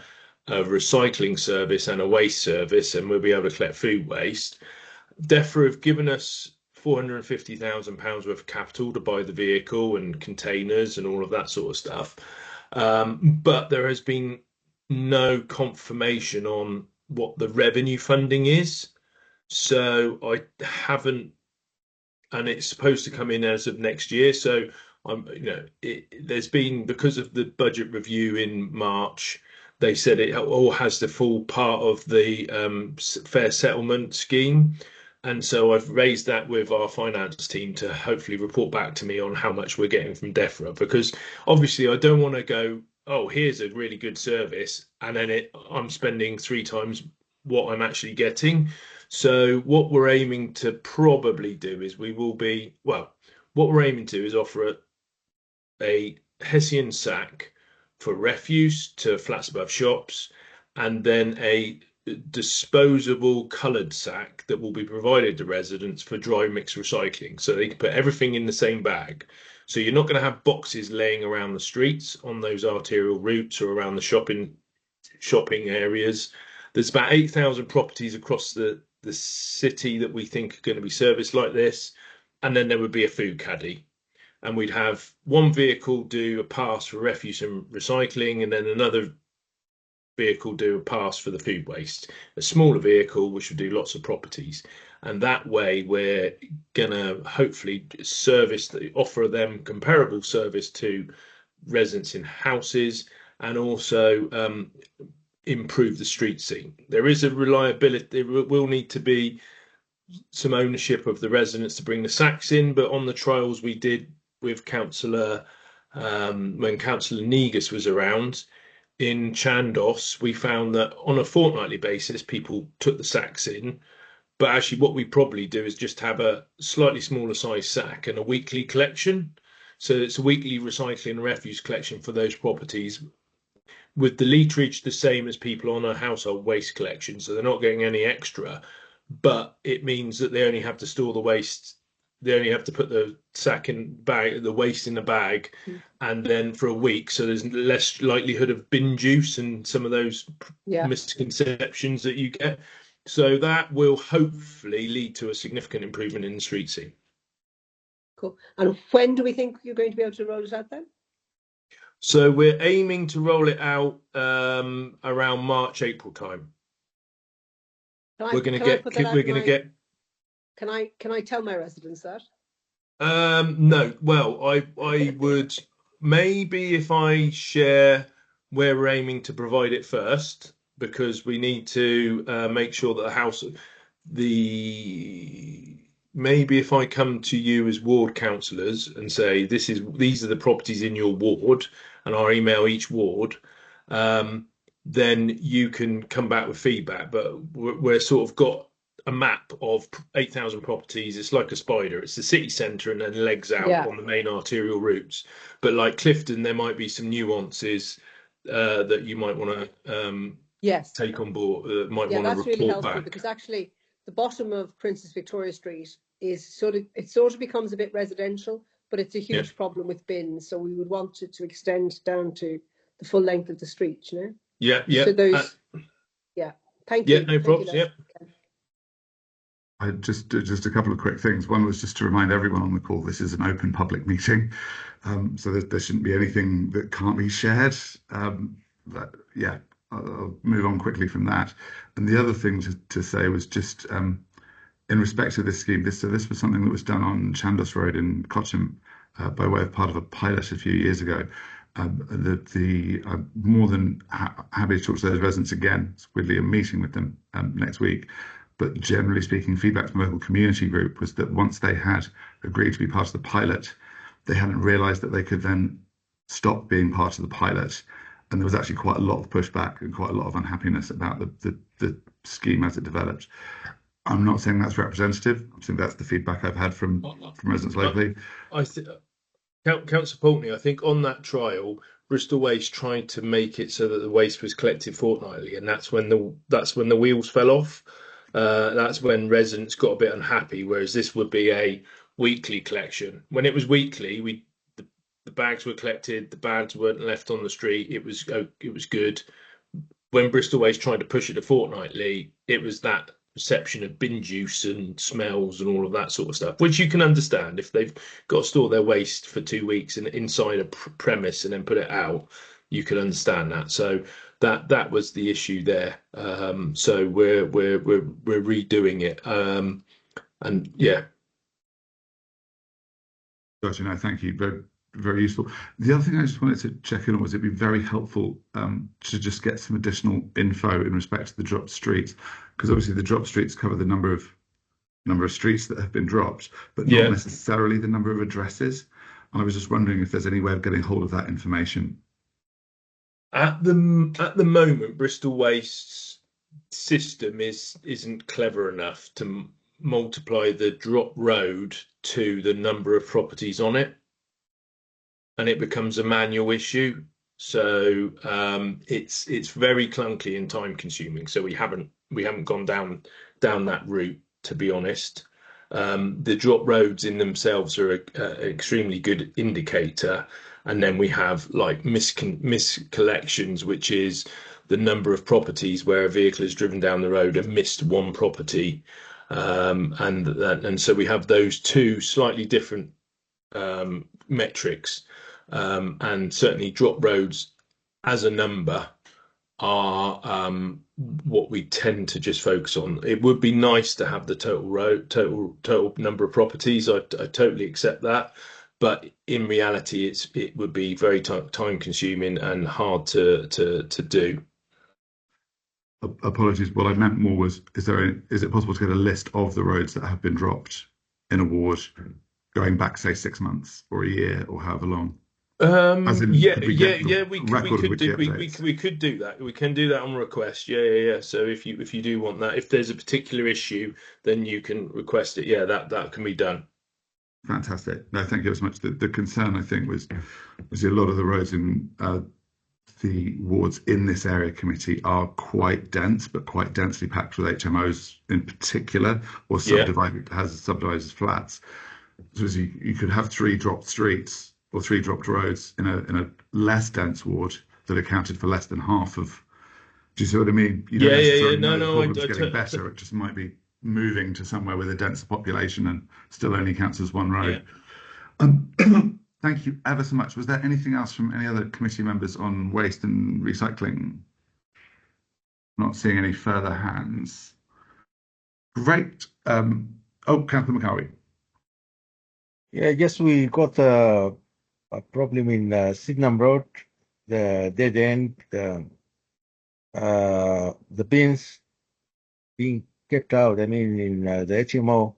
recycling service and a waste service, and we'll be able to collect food waste. DEFRA have given us £450,000 worth of capital to buy the vehicle and containers and all of that sort of stuff. But there has been no confirmation on what the revenue funding is. So I haven't, and it's supposed to come in as of next year. So there's been, because of the budget review in March, they said it all has to fall part of the fair settlement scheme. And so I've raised that with our finance team to hopefully report back to me on how much we're getting from DEFRA, because obviously I don't want to go, oh, here's a really good service, and then I'm spending 3 times what I'm actually getting. So what we're aiming to probably do is what we're aiming to is offer a Hessian sack for refuse to flats above shops, and then a disposable coloured sack that will be provided to residents for dry mix recycling, so they can put everything in the same bag. So you're not going to have boxes laying around the streets on those arterial routes or around the shopping areas. There's about 8,000 properties across the city that we think are going to be serviced like this, and then there would be a food caddy, and we'd have one vehicle do a pass for refuse and recycling, and then another vehicle do a pass for the food waste, a smaller vehicle which would do lots of properties. And that way we're gonna hopefully offer them comparable service to residents in houses, and also improve the street scene. There is a reliability, there will need to be some ownership of the residents to bring the sacks in, but on the trials we did with Councillor when Councillor Negus was around in Chandos, we found that on a fortnightly basis people took the sacks in, but actually what we probably do is just have a slightly smaller size sack and a weekly collection. So it's a weekly recycling and refuse collection for those properties, with the literage the same as people on a household waste collection, so they're not getting any extra, but it means that they only have to store the waste, they only have to put the waste in the bag, and then for a week, so there's less likelihood of bin juice and some of those misconceptions that you get. So that will hopefully lead to a significant improvement in the street scene. Cool. And when do we think you're going to be able to roll it out then? So we're aiming to roll it out around March, April time. Can I tell my residents that? No. Well, I would maybe, if I share where we're aiming to provide it first, because we need to make sure that maybe if I come to you as ward councillors and say these are the properties in your ward, and I email each ward, then you can come back with feedback. But we're sort of got a map of 8,000 properties. It's like a spider. It's the city centre and then legs out Yeah. on the main arterial routes. But like Clifton, there might be some nuances that you might want to Yes. take on board, might Yeah, want to that's really report helpful back. because actually the bottom of Princess Victoria Street is sort of becomes a bit residential, but it's a huge problem with bins. So we would want it to extend down to the full length of the street, you know? Yeah, yeah. So those, thank Yeah, you. no Thank you, problems. Yeah. I just a couple of quick things. One was just to remind everyone on the call, this is an open public meeting, so there shouldn't be anything that can't be shared. I'll move on quickly from that. And the other thing to say was just in respect to this scheme, this was something that was done on Chandos Road in Cotcham by way of part of a pilot a few years ago. I'm more than happy to talk to those residents again. We'll be a meeting with them next week. But generally speaking, feedback from the local community group was that once they had agreed to be part of the pilot, they hadn't realised that they could then stop being part of the pilot. And there was actually quite a lot of pushback and quite a lot of unhappiness about the scheme as it developed. I'm not saying that's representative. I'm saying that's the feedback I've had from residents locally. Councillor Pulteney, I think on that trial, Bristol Waste tried to make it so that the waste was collected fortnightly, and that's when the wheels fell off. That's when residents got a bit unhappy, whereas this would be a weekly collection. When it was weekly, the bags were collected, the bags weren't left on the street. It was good. When Bristol Waste tried to push it to fortnightly, it was that perception of bin juice and smells and all of that sort of stuff, which you can understand if they've got to store their waste for 2 weeks and inside a premise and then put it out. You can understand that. So that was the issue there. So we're redoing it. And yeah. Gotcha. No, thank you. Very, very useful. The other thing I just wanted to check in on was it'd be very helpful to just get some additional info in respect to the dropped streets, because obviously the dropped streets cover the number of streets that have been dropped, but not necessarily the number of addresses. And I was just wondering if there's any way of getting hold of that information. At the moment, Bristol Waste's system isn't clever enough to multiply the drop road to the number of properties on it, and it becomes a manual issue. So it's very clunky and time consuming. So we haven't gone down that route, to be honest. The drop roads in themselves are an extremely good indicator. And then we have like miscollections, which is the number of properties where a vehicle has driven down the road and missed one property. And so we have those two slightly different metrics. And certainly drop roads as a number are what we tend to just focus on. It would be nice to have the total number of properties. I totally accept that. But in reality, it would be very time consuming and hard to do. Apologies. What I meant more was, is it possible to get a list of the roads that have been dropped in a ward going back, say, 6 months or a year or however long? We could do that. We can do that on request. Yeah. So if you do want that, if there's a particular issue, then you can request it. Yeah, that can be done. Fantastic. No, thank you so much. The concern, I think, was a lot of the roads in the wards in this area committee are quite dense, but quite densely packed with HMOs in particular, or subdivided as flats. So you could have 3 dropped streets or 3 dropped roads in a less dense ward that accounted for less than half of. Do you see what I mean? You don't necessarily know the problem's getting better. It just might be moving to somewhere with a denser population and still only counts as one road. Thank you ever so much. Was there anything else from any other committee members on waste and recycling? Not seeing any further hands. Great. Councillor McCarvey. Yeah, yes, we got a problem in Sydenham Road, the dead end, the bins being kept out. I mean, in the HMO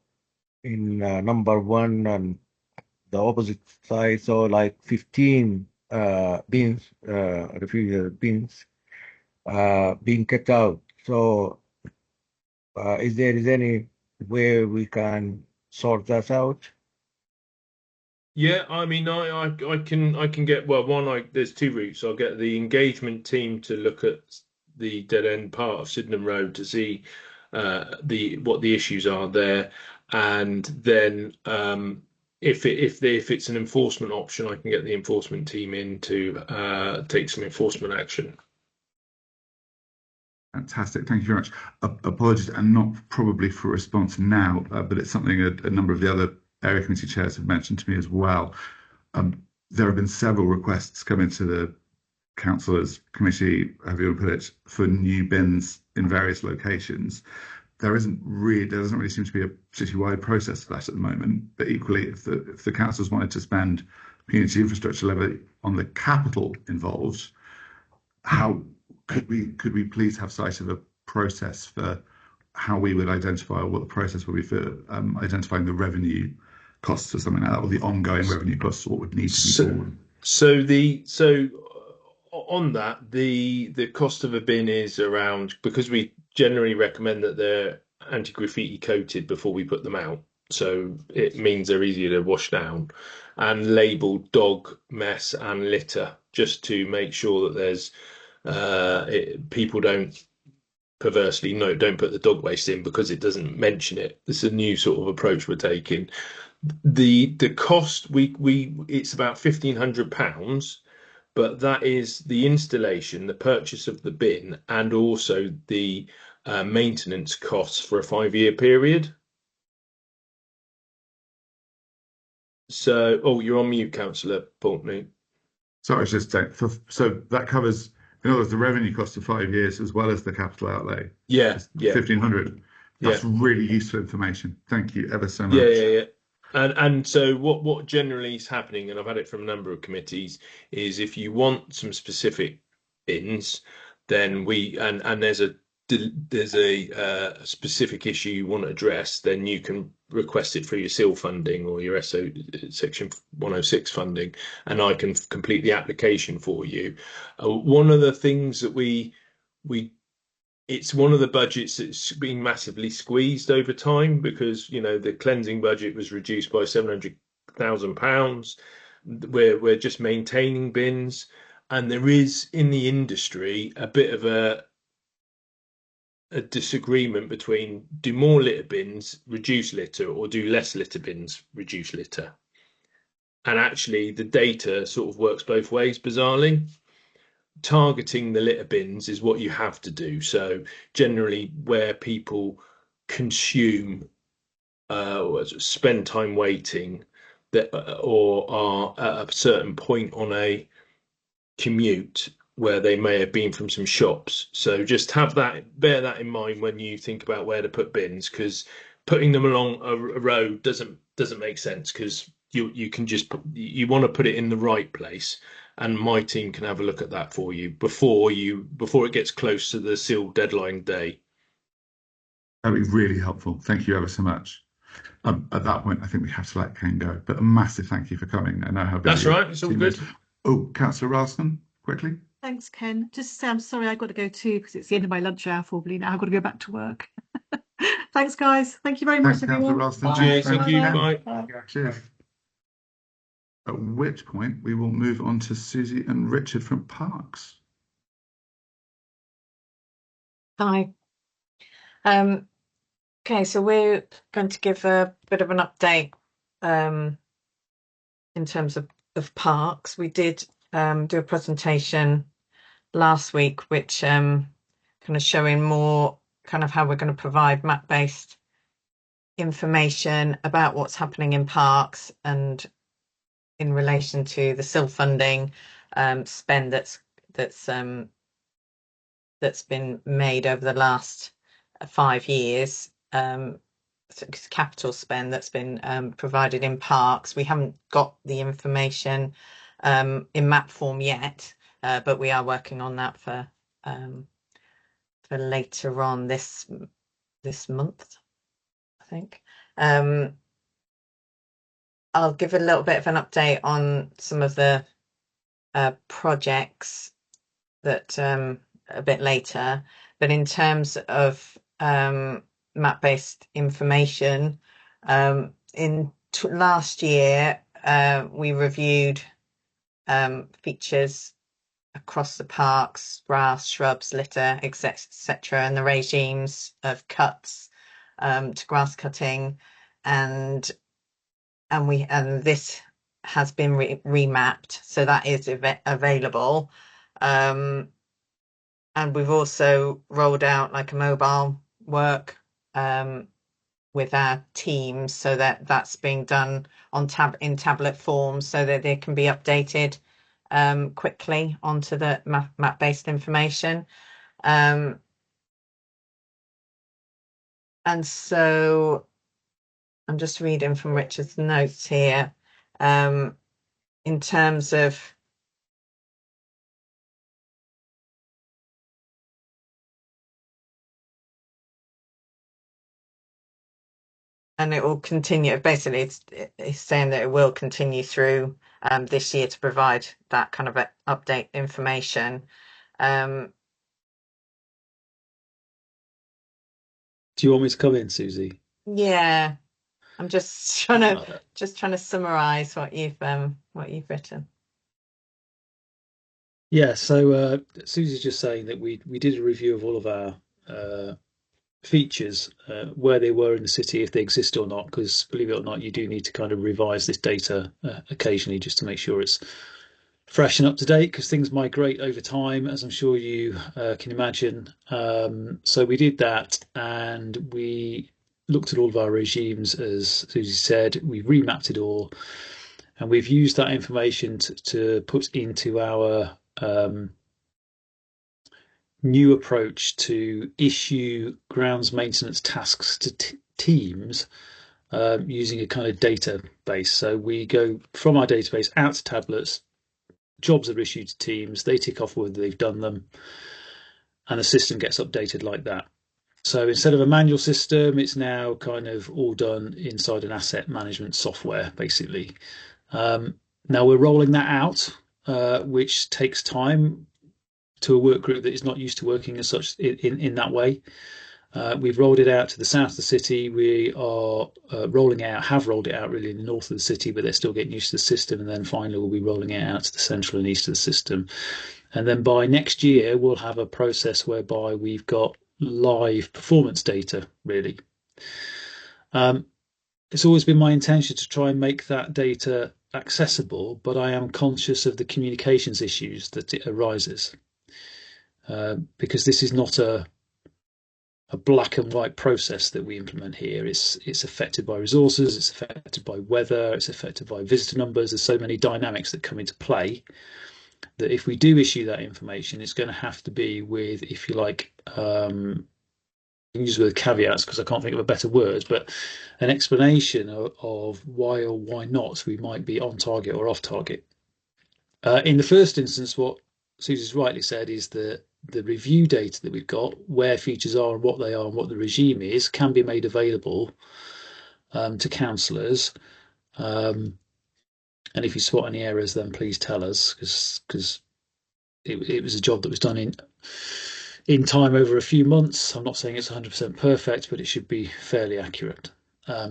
in number 1 and the opposite side, so like 15 bins, refugee bins, being kept out. So, is there any way we can sort that out? Yeah, I mean, I can get well. There's two routes. I'll get the engagement team to look at the dead end part of Sydenham Road to see what the issues are there, and then if it's an enforcement option, I can get the enforcement team in to take some enforcement action. Fantastic. Thank you very much. Apologies, and not probably for a response now, but it's something a number of the other area committee chairs have mentioned to me as well. There have been several requests come into the councillors committee, however you want to put it, for new bins in various locations. There doesn't really seem to be a citywide process for that at the moment. But equally, if the councillors wanted to spend community infrastructure levy on the capital involved, how could we please have sight of a process for how we would identify, or what the process would be for identifying the revenue costs or something like that, or the ongoing revenue costs, what would need to be borne? So on that, the cost of a bin is around, because we generally recommend that they're anti-graffiti coated before we put them out. So it means they're easier to wash down, and labeled dog, mess and litter, just to make sure that there's people don't perversely don't put the dog waste in because it doesn't mention it. This is a new sort of approach we're taking. The cost it's about £1,500, but that is the installation, the purchase of the bin, and also the maintenance costs for a 5-year period. So, you're on mute, Councillor Portney. Sorry, I was just saying, so that covers, in other words, the revenue cost of 5 years as well as the capital outlay. Yeah. 1,500. That's really useful information. Thank you ever so much. Yeah. And so what generally is happening, and I've had it from a number of committees, is if you want some specific bins, then and there's a specific issue you want to address, then you can request it through your SIL funding or your Section 106 funding, and I can complete the application for you. One of the things that it's one of the budgets that's been massively squeezed over time, because the cleansing budget was reduced by £700,000. We're just maintaining bins, and there is in the industry a bit of a disagreement between do more litter bins, reduce litter, or do less litter bins, reduce litter. And actually the data sort of works both ways, bizarrely. Targeting the litter bins is what you have to do. So generally where people consume spend time waiting or are at a certain point on a commute where they may have been from some shops. So just bear that in mind when you think about where to put bins, because putting them along a road doesn't make sense, because you can just you want to put it in the right place, and my team can have a look at that for you before it gets close to the SIL deadline day. That'd be really helpful. Thank you ever so much. At that point, I think we have to let Ken go, but a massive thank you for coming. I know how busy. That's right. It's all good. Oh, Councillor Ralston, quickly. Thanks, Ken. Just to say I'm sorry I've got to go too, because it's the end of my lunch hour probably now. I've got to go back to work. Thanks, guys. Thank you very much, everyone. Ralston. Cheers. Thank you. Bye. Bye. Cheers. At which point we will move on to Susie and Richard from Parks. Hi. Okay, so we're going to give a bit of an update in terms of parks. We did do a presentation last week, which kind of showing more kind of how we're going to provide map-based information about what's happening in parks, and in relation to the SIL funding spend that's been made over the last 5 years. Capital spend that's been provided in parks. We haven't got the information in map form yet, but we are working on that for for later on this month, I think. I'll give a little bit of an update on some of the projects that a bit later, but in terms of map-based information, last year we reviewed features across the parks, grass, shrubs, litter, etc., and the regimes of cuts to grass cutting, and this has been remapped, so that is available. And we've also rolled out like a mobile work with our teams, so that's being done on in tablet form, so that they can be updated quickly onto the map-based information. And so I'm just reading from Richard's notes here. In terms of and it will continue. Basically, it's saying that it will continue through this year to provide that kind of update information. Do you want me to come in, Susie? Yeah, I'm just trying to summarize what you've written. Yeah, so Susie's just saying that we did a review of all of our features, where they were in the city, if they exist or not, because believe it or not, you do need to kind of revise this data occasionally just to make sure it's fresh and up to date, because things migrate over time, as I'm sure you can imagine. So we did that, and we looked at all of our regimes, as Susie said. We remapped it all, and we've used that information to put into our new approach to issue grounds maintenance tasks to teams using a kind of database. So we go from our database out to tablets, jobs are issued to teams, they tick off whether they've done them, and the system gets updated like that. So instead of a manual system, it's now kind of all done inside an asset management software, basically. Now we're rolling that out, which takes time to a work group that is not used to working as such in that way. We've rolled it out to the south of the city. We are have rolled it out really in the north of the city, but they're still getting used to the system. And then finally, we'll be rolling it out to the central and east of the system. And then by next year, we'll have a process whereby we've got live performance data, really. It's always been my intention to try and make that data accessible, but I am conscious of the communications issues that it arises. Because this is not a black and white process that we implement here. It's affected by resources, it's affected by weather, it's affected by visitor numbers. There's so many dynamics that come into play that if we do issue that information, it's going to have to be with, if you like, use with caveats because I can't think of a better word, but an explanation of why or why not we might be on target or off target. In the first instance, what Susie's rightly said is that the review data that we've got, where features are and what they are and what the regime is, can be made available to councillors. And if you spot any errors, then please tell us, because it was a job that was done in time over a few months. I'm not saying it's 100% perfect, but it should be fairly accurate.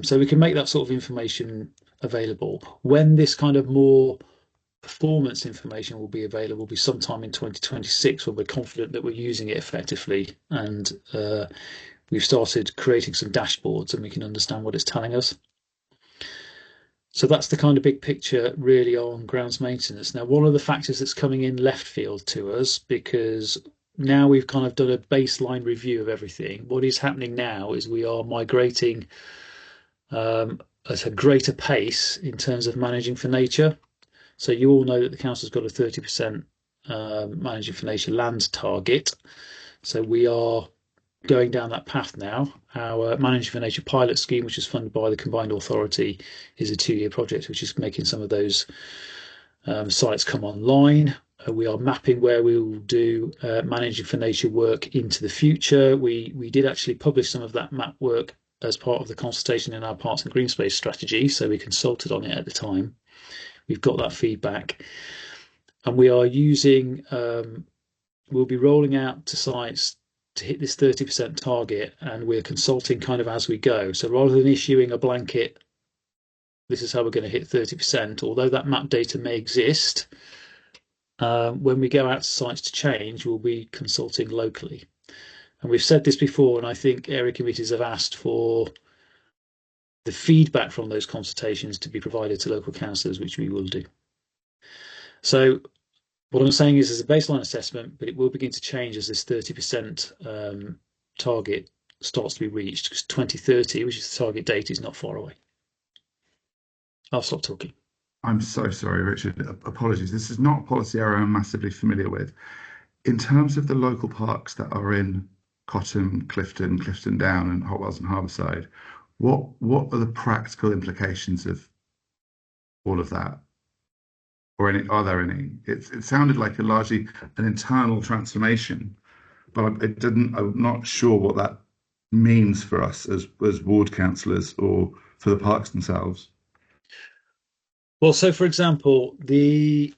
So we can make that sort of information available. When this kind of more performance information will be available will be sometime in 2026, when we're confident that we're using it effectively, and we've started creating some dashboards and we can understand what it's telling us. So that's the kind of big picture really on grounds maintenance. Now, one of the factors that's coming in left field to us, because now we've kind of done a baseline review of everything, what is happening now is we are migrating at a greater pace in terms of managing for nature. So you all know that the council's got a 30% managing for nature land target. So we are going down that path now. Our managing for nature pilot scheme, which is funded by the combined authority, is a 2-year project, which is making some of those sites come online. We are mapping where we will do managing for nature work into the future. We did actually publish some of that map work as part of the consultation in our parks and green space strategy, so we consulted on it at the time. We've got that feedback, and we are using. We'll be rolling out to sites to hit this 30% target, and we're consulting kind of as we go. So rather than issuing a blanket, this is how we're going to hit 30%, although that map data may exist, when we go out to sites to change, we'll be consulting locally. And we've said this before, and I think area committees have asked for the feedback from those consultations to be provided to local councillors, which we will do. So what I'm saying is there's a baseline assessment, but it will begin to change as this 30% target starts to be reached, because 2030, which is the target date, is not far away. I'll stop talking. I'm so sorry, Richard. Apologies. This is not a policy area I'm massively familiar with. In terms of the local parks that are in Cotton, Clifton, Clifton Down, and Hotwells and Harbourside, what are the practical implications of all of that? Or are there any? It sounded like largely an internal transformation, but I'm not sure what that means for us as ward councillors or for the parks themselves. Well, so for example, the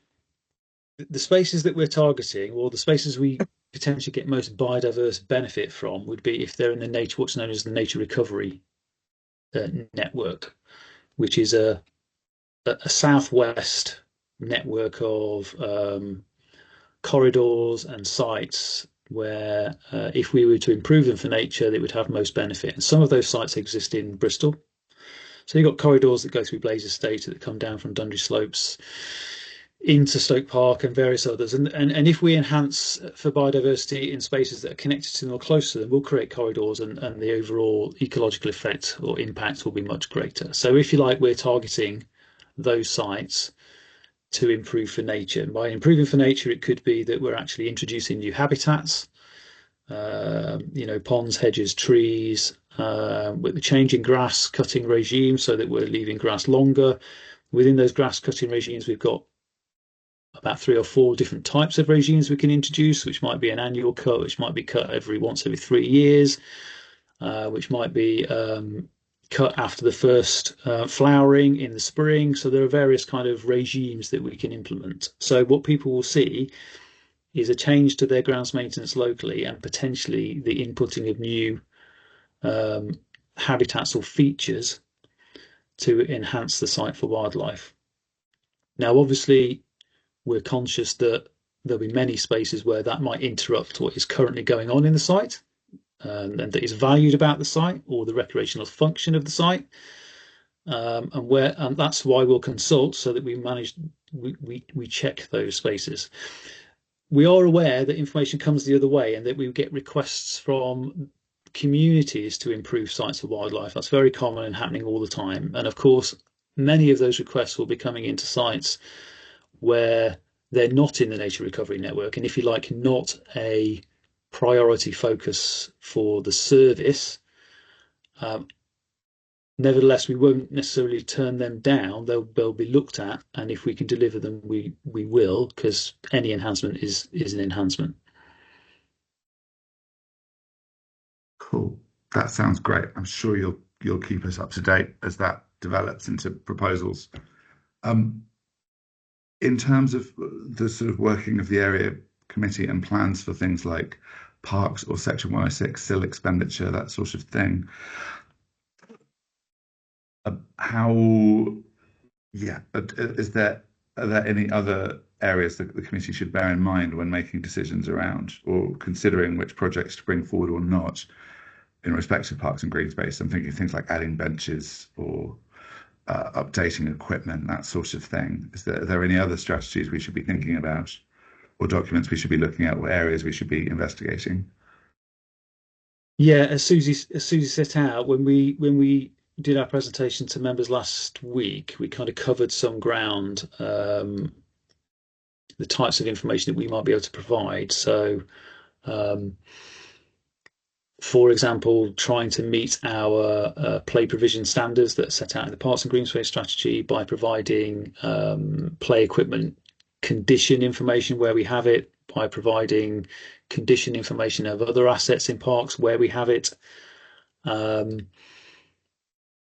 spaces that we're targeting, or the spaces we potentially get most biodiverse benefit from, would be if they're in the nature, what's known as the nature recovery network, which is a southwest network of corridors and sites where if we were to improve them for nature, they would have most benefit. And some of those sites exist in Bristol. So you've got corridors that go through Blaze Estate that come down from Dundry Slopes into Stoke Park and various others. And if we enhance for biodiversity in spaces that are connected to them or close to them, we'll create corridors, and the overall ecological effect or impact will be much greater. So if you like, we're targeting those sites to improve for nature. And by improving for nature, it could be that we're actually introducing new habitats, ponds, hedges, trees, with the changing grass cutting regime, so that we're leaving grass longer. Within those grass cutting regimes, we've got about 3 or 4 different types of regimes we can introduce, which might be an annual cut, which might be cut once every 3 years, which might be cut after the first flowering in the spring. So there are various kind of regimes that we can implement. So what people will see is a change to their grounds maintenance locally, and potentially the inputting of new habitats or features to enhance the site for wildlife. Now, obviously, we're conscious that there'll be many spaces where that might interrupt what is currently going on in the site, and that is valued about the site or the recreational function of the site, and that's why we'll consult, so that we check those spaces. We are aware that information comes the other way, and that we get requests from communities to improve sites for wildlife. That's very common and happening all the time. And of course, many of those requests will be coming into sites where they're not in the nature recovery network, and if you like, not a priority focus for the service. Nevertheless, we won't necessarily turn them down. They'll be looked at, and if we can deliver them, we will, because any enhancement is an enhancement. Cool. That sounds great. I'm sure you'll keep us up to date as that develops into proposals. In terms of the sort of working of the area committee and plans for things like parks or Section 106 SIL expenditure, that sort of thing, are there any other areas that the committee should bear in mind when making decisions around or considering which projects to bring forward or not in respect of parks and green space? I'm thinking things like adding benches or updating equipment, that sort of thing. Are there any other strategies we should be thinking about, or documents we should be looking at, or areas we should be investigating? Yeah, as Susie set out, when we did our presentation to members last week, we kind of covered some ground, the types of information that we might be able to provide. So, for example, trying to meet our play provision standards that are set out in the Parks and Green Space strategy by providing play equipment condition information where we have it, by providing condition information of other assets in parks where we have it,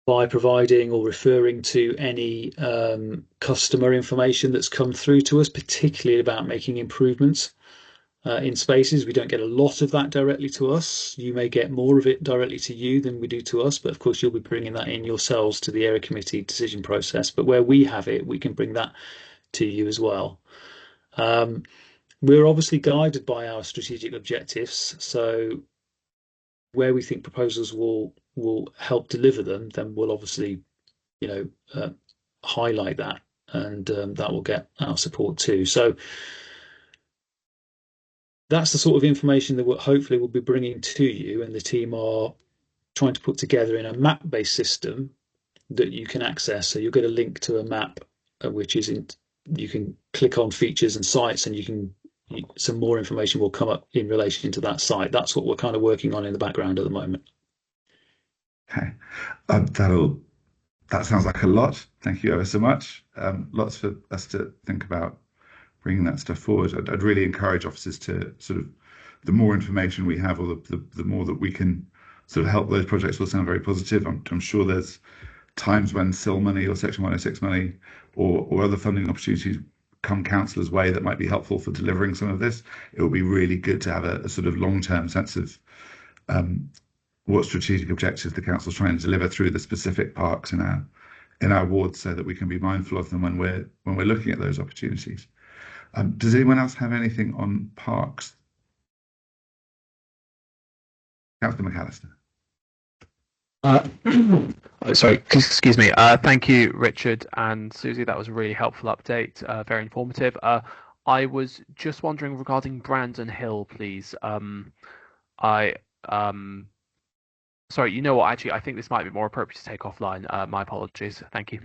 by providing or referring to any customer information that's come through to us, particularly about making improvements in spaces. We don't get a lot of that directly to us. You may get more of it directly to you than we do to us, but of course you'll be bringing that in yourselves to the area committee decision process. But where we have it, we can bring that to you as well. We're obviously guided by our strategic objectives, so where we think proposals will help deliver them, then we'll obviously, highlight that, and that will get our support too. So that's the sort of information that hopefully we'll be bringing to you, and the team are trying to put together in a map-based system that you can access. So you'll get a link to a map, which is you can click on features and sites, and some more information will come up in relation to that site. That's what we're kind of working on in the background at the moment. Okay, that sounds like a lot. Thank you ever so much. Lots for us to think about bringing that stuff forward. I'd really encourage officers to sort of, the more information we have, or the more that we can sort of help those projects, will sound very positive. I'm sure there's times when SIL money or Section 106 money or other funding opportunities come councillors' way that might be helpful for delivering some of this. It would be really good to have a sort of long-term sense of what strategic objectives the council's trying to deliver through the specific parks in our wards, so that we can be mindful of them when we're looking at those opportunities. Does anyone else have anything on parks? Councillor McAllister. Sorry, excuse me. Thank you, Richard and Susie. That was a really helpful update, very informative. I was just wondering regarding Brandon Hill, please. Sorry, you know what? Actually, I think this might be more appropriate to take offline. My apologies. Thank you.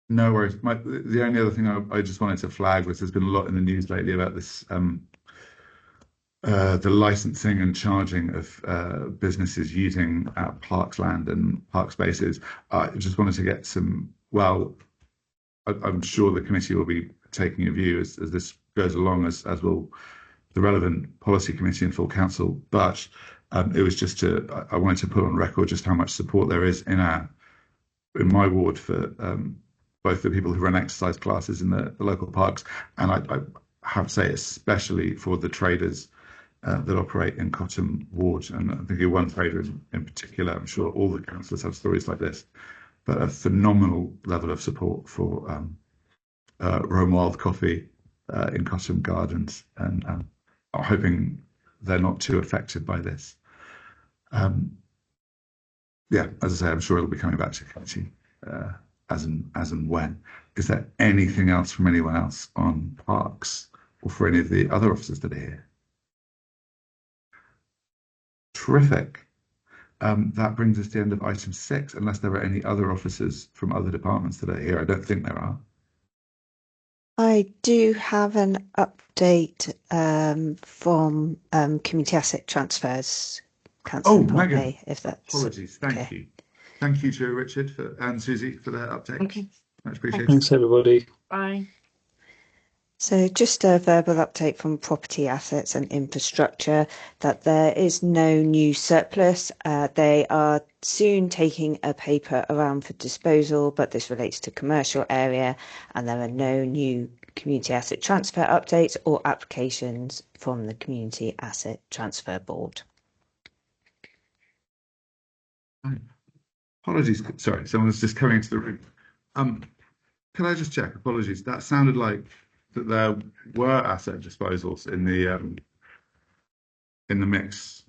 No worries. The only other thing I just wanted to flag was there's been a lot in the news lately about this. The licensing and charging of businesses using parks land and park spaces. I just wanted to get some, I'm sure the committee will be taking a view as this goes along, as will the relevant policy committee and full council. But it was just I wanted to put on record just how much support there is in my ward for both the people who run exercise classes in the local parks, and I have to say especially for the traders that operate in Cottam Ward, and I'm thinking one trader in particular. I'm sure all the councillors have stories like this, but a phenomenal level of support for Rome Wild Coffee in Cottam Gardens, and I'm hoping they're not too affected by this. Yeah, as I say, I'm sure it'll be coming back to the committee as and when. Is there anything else from anyone else on parks, or for any of the other officers that are here? Terrific. That brings us to the end of item 6, unless there are any other officers from other departments that are here. I don't think there are. I do have an update from community asset transfers. Councillor Megan, if that's apologies. Thank you. Thank you to Richard and Susie for their update. Okay. Much appreciated. Thanks, everybody. Bye. So just a verbal update from property assets and infrastructure that there is no new surplus. They are soon taking a paper around for disposal, but this relates to commercial area, and there are no new community asset transfer updates or applications from the Community Asset Transfer Board. Apologies. Sorry, someone's just coming into the room. Can I just check? Apologies. That sounded like that there were asset disposals in the mix.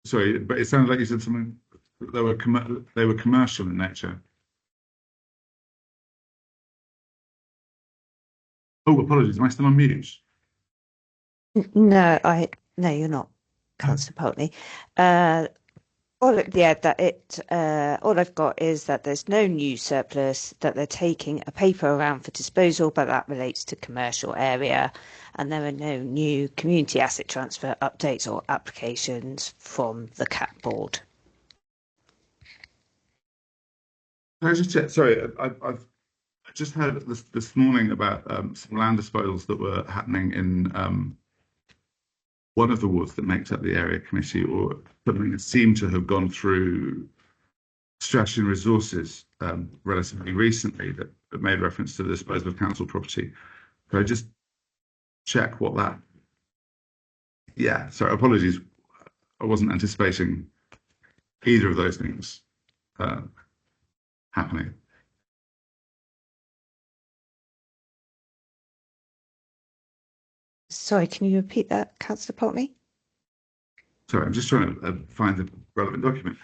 Sorry, but it sounded like you said something. They were commercial in nature. Oh, apologies. Am I still on mute? No, you're not, Councillor Pulteney. All I've got is that there's no new surplus, that they're taking a paper around for disposal, but that relates to commercial area, and there are no new community asset transfer updates or applications from the CAT board. Can I just check? Sorry, just heard this morning about some land disposals that were happening in one of the wards that makes up the area committee, or something that seemed to have gone through strategy and resources relatively recently that made reference to the disposal of council property. Could I just check what that? Yeah, sorry, apologies. I wasn't anticipating either of those things happening. Sorry, can you repeat that, Councillor Pulteney? Sorry, I'm just trying to find the relevant document.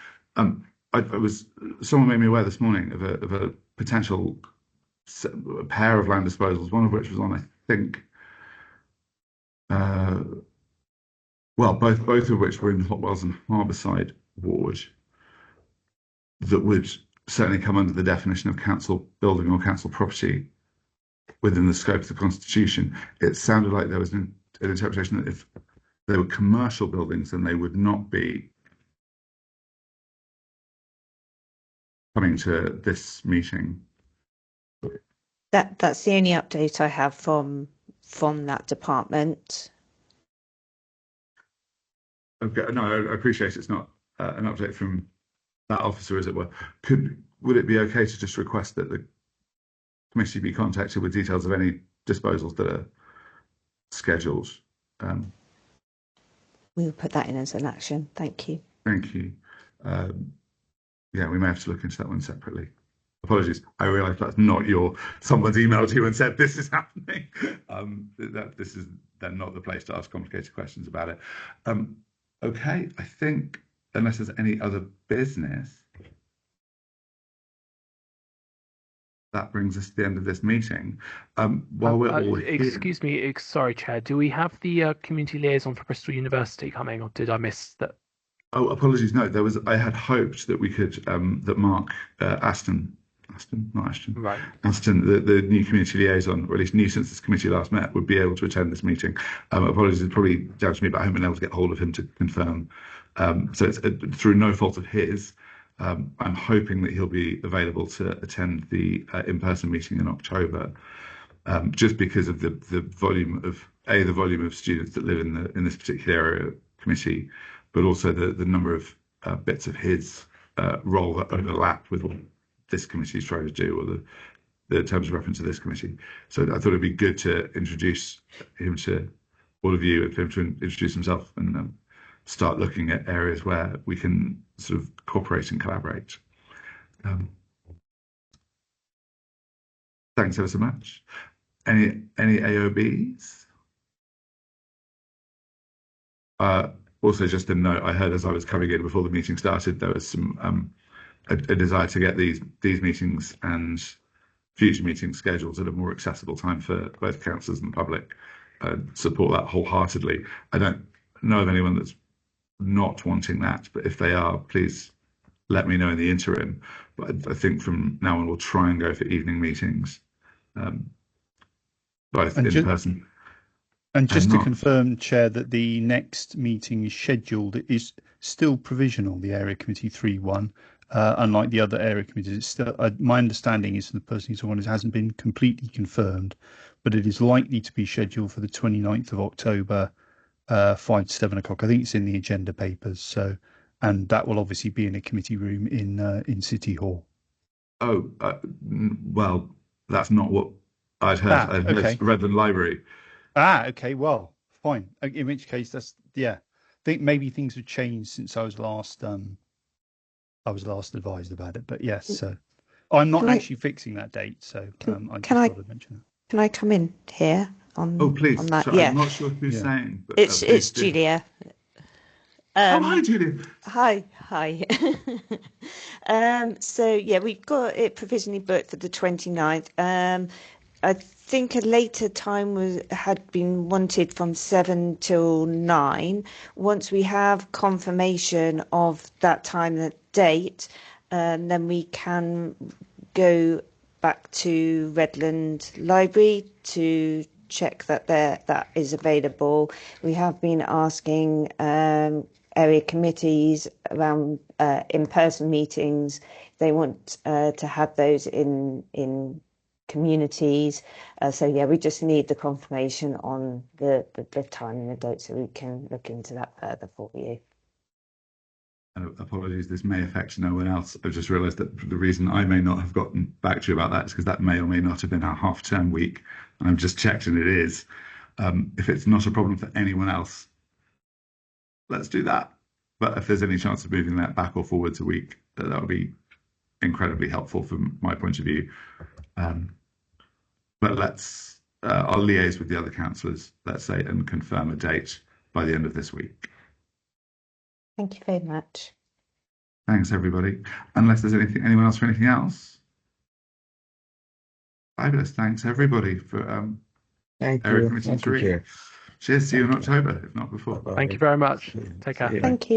Someone made me aware this morning of a potential pair of land disposals, one of which was on, I think, well, both of which were in Hotwells and Harbourside ward, that would certainly come under the definition of council building or council property within the scope of the Constitution. It sounded like there was an interpretation that if they were commercial buildings, then they would not be coming to this meeting. That's the only update I have from that department. Okay, no, I appreciate it's not an update from that officer, as it were. Would it be okay to just request that the committee be contacted with details of any disposals that are scheduled? We'll put that in as an action. Thank you. Thank you. Yeah, we may have to look into that one separately. Apologies. I realise that's not someone's emailed you and said this is happening. This is then not the place to ask complicated questions about it. Okay, I think unless there's any other business, that brings us to the end of this meeting. While we're all here, excuse me, sorry, Chair. Do we have the community liaison for Bristol University coming, or did I miss that? Oh, apologies. No, I had hoped that we could that Mark Aston, right? Aston, the new community liaison, or at least new since this committee last met, would be able to attend this meeting. Apologies, it's probably down to me, but I haven't been able to get hold of him to confirm. So it's through no fault of his. I'm hoping that he'll be available to attend the in-person meeting in October, just because of the volume of students that live in this particular area committee, but also the number of bits of his role that overlap with what this committee is trying to do, or the terms of reference of this committee. So I thought it'd be good to introduce him to all of you, and for him to introduce himself and start looking at areas where we can sort of cooperate and collaborate. Thanks ever so much. Any AOBs? Also, just a note, I heard as I was coming in before the meeting started, there was some a desire to get these meetings and future meetings scheduled at a more accessible time for both councillors and the public. Support that wholeheartedly. I don't know of anyone that's not wanting that, but if they are, please let me know in the interim. But I think from now on we'll try and go for evening meetings, both in person. And just to confirm, Chair, that the next meeting is scheduled. It is still provisional, the Area Committee 3-1. Unlike the other area committees, it's still, my understanding is the person who's on it hasn't been completely confirmed, but it is likely to be scheduled for the 29th of October, 5 to 7 o'clock. I think it's in the agenda papers. So, and that will obviously be in a committee room in City Hall. Oh, well, that's not what I'd heard. I'd heard Redland Library. Okay. Well, fine. In which case, I think maybe things have changed since I was last advised about it. But yes, so I'm not actually fixing that date. So I just thought I'd mention it. Can I come in here on? Oh, please. On that? So yeah. I'm not sure who's saying. But, it's Julia. Hi, Julia. Hi. So yeah, we've got it provisionally booked for the 29th. I think a later time had been wanted from 7 till 9. Once we have confirmation of that time and date, then we can go back to Redland Library to check that that is available. We have been asking area committees around in-person meetings. They want to have those in communities. So yeah, we just need the confirmation on the time and the date so we can look into that further for you. Apologies, this may affect no one else. I've just realised that the reason I may not have gotten back to you about that is because that may or may not have been our half-term week, and I've just checked and it is. If it's not a problem for anyone else, let's do that. But if there's any chance of moving that back or forwards a week, that would be incredibly helpful from my point of view. But I'll liaise with the other councillors, let's say, and confirm a date by the end of this week. Thank you very much. Thanks, everybody. Unless there's anyone else for anything else. Fabulous. Thanks, everybody, for Thank Area you. Committee Thank you, 3. Chair. Cheers. See you in October, if not before. Thank you very much. Take care. Thank you.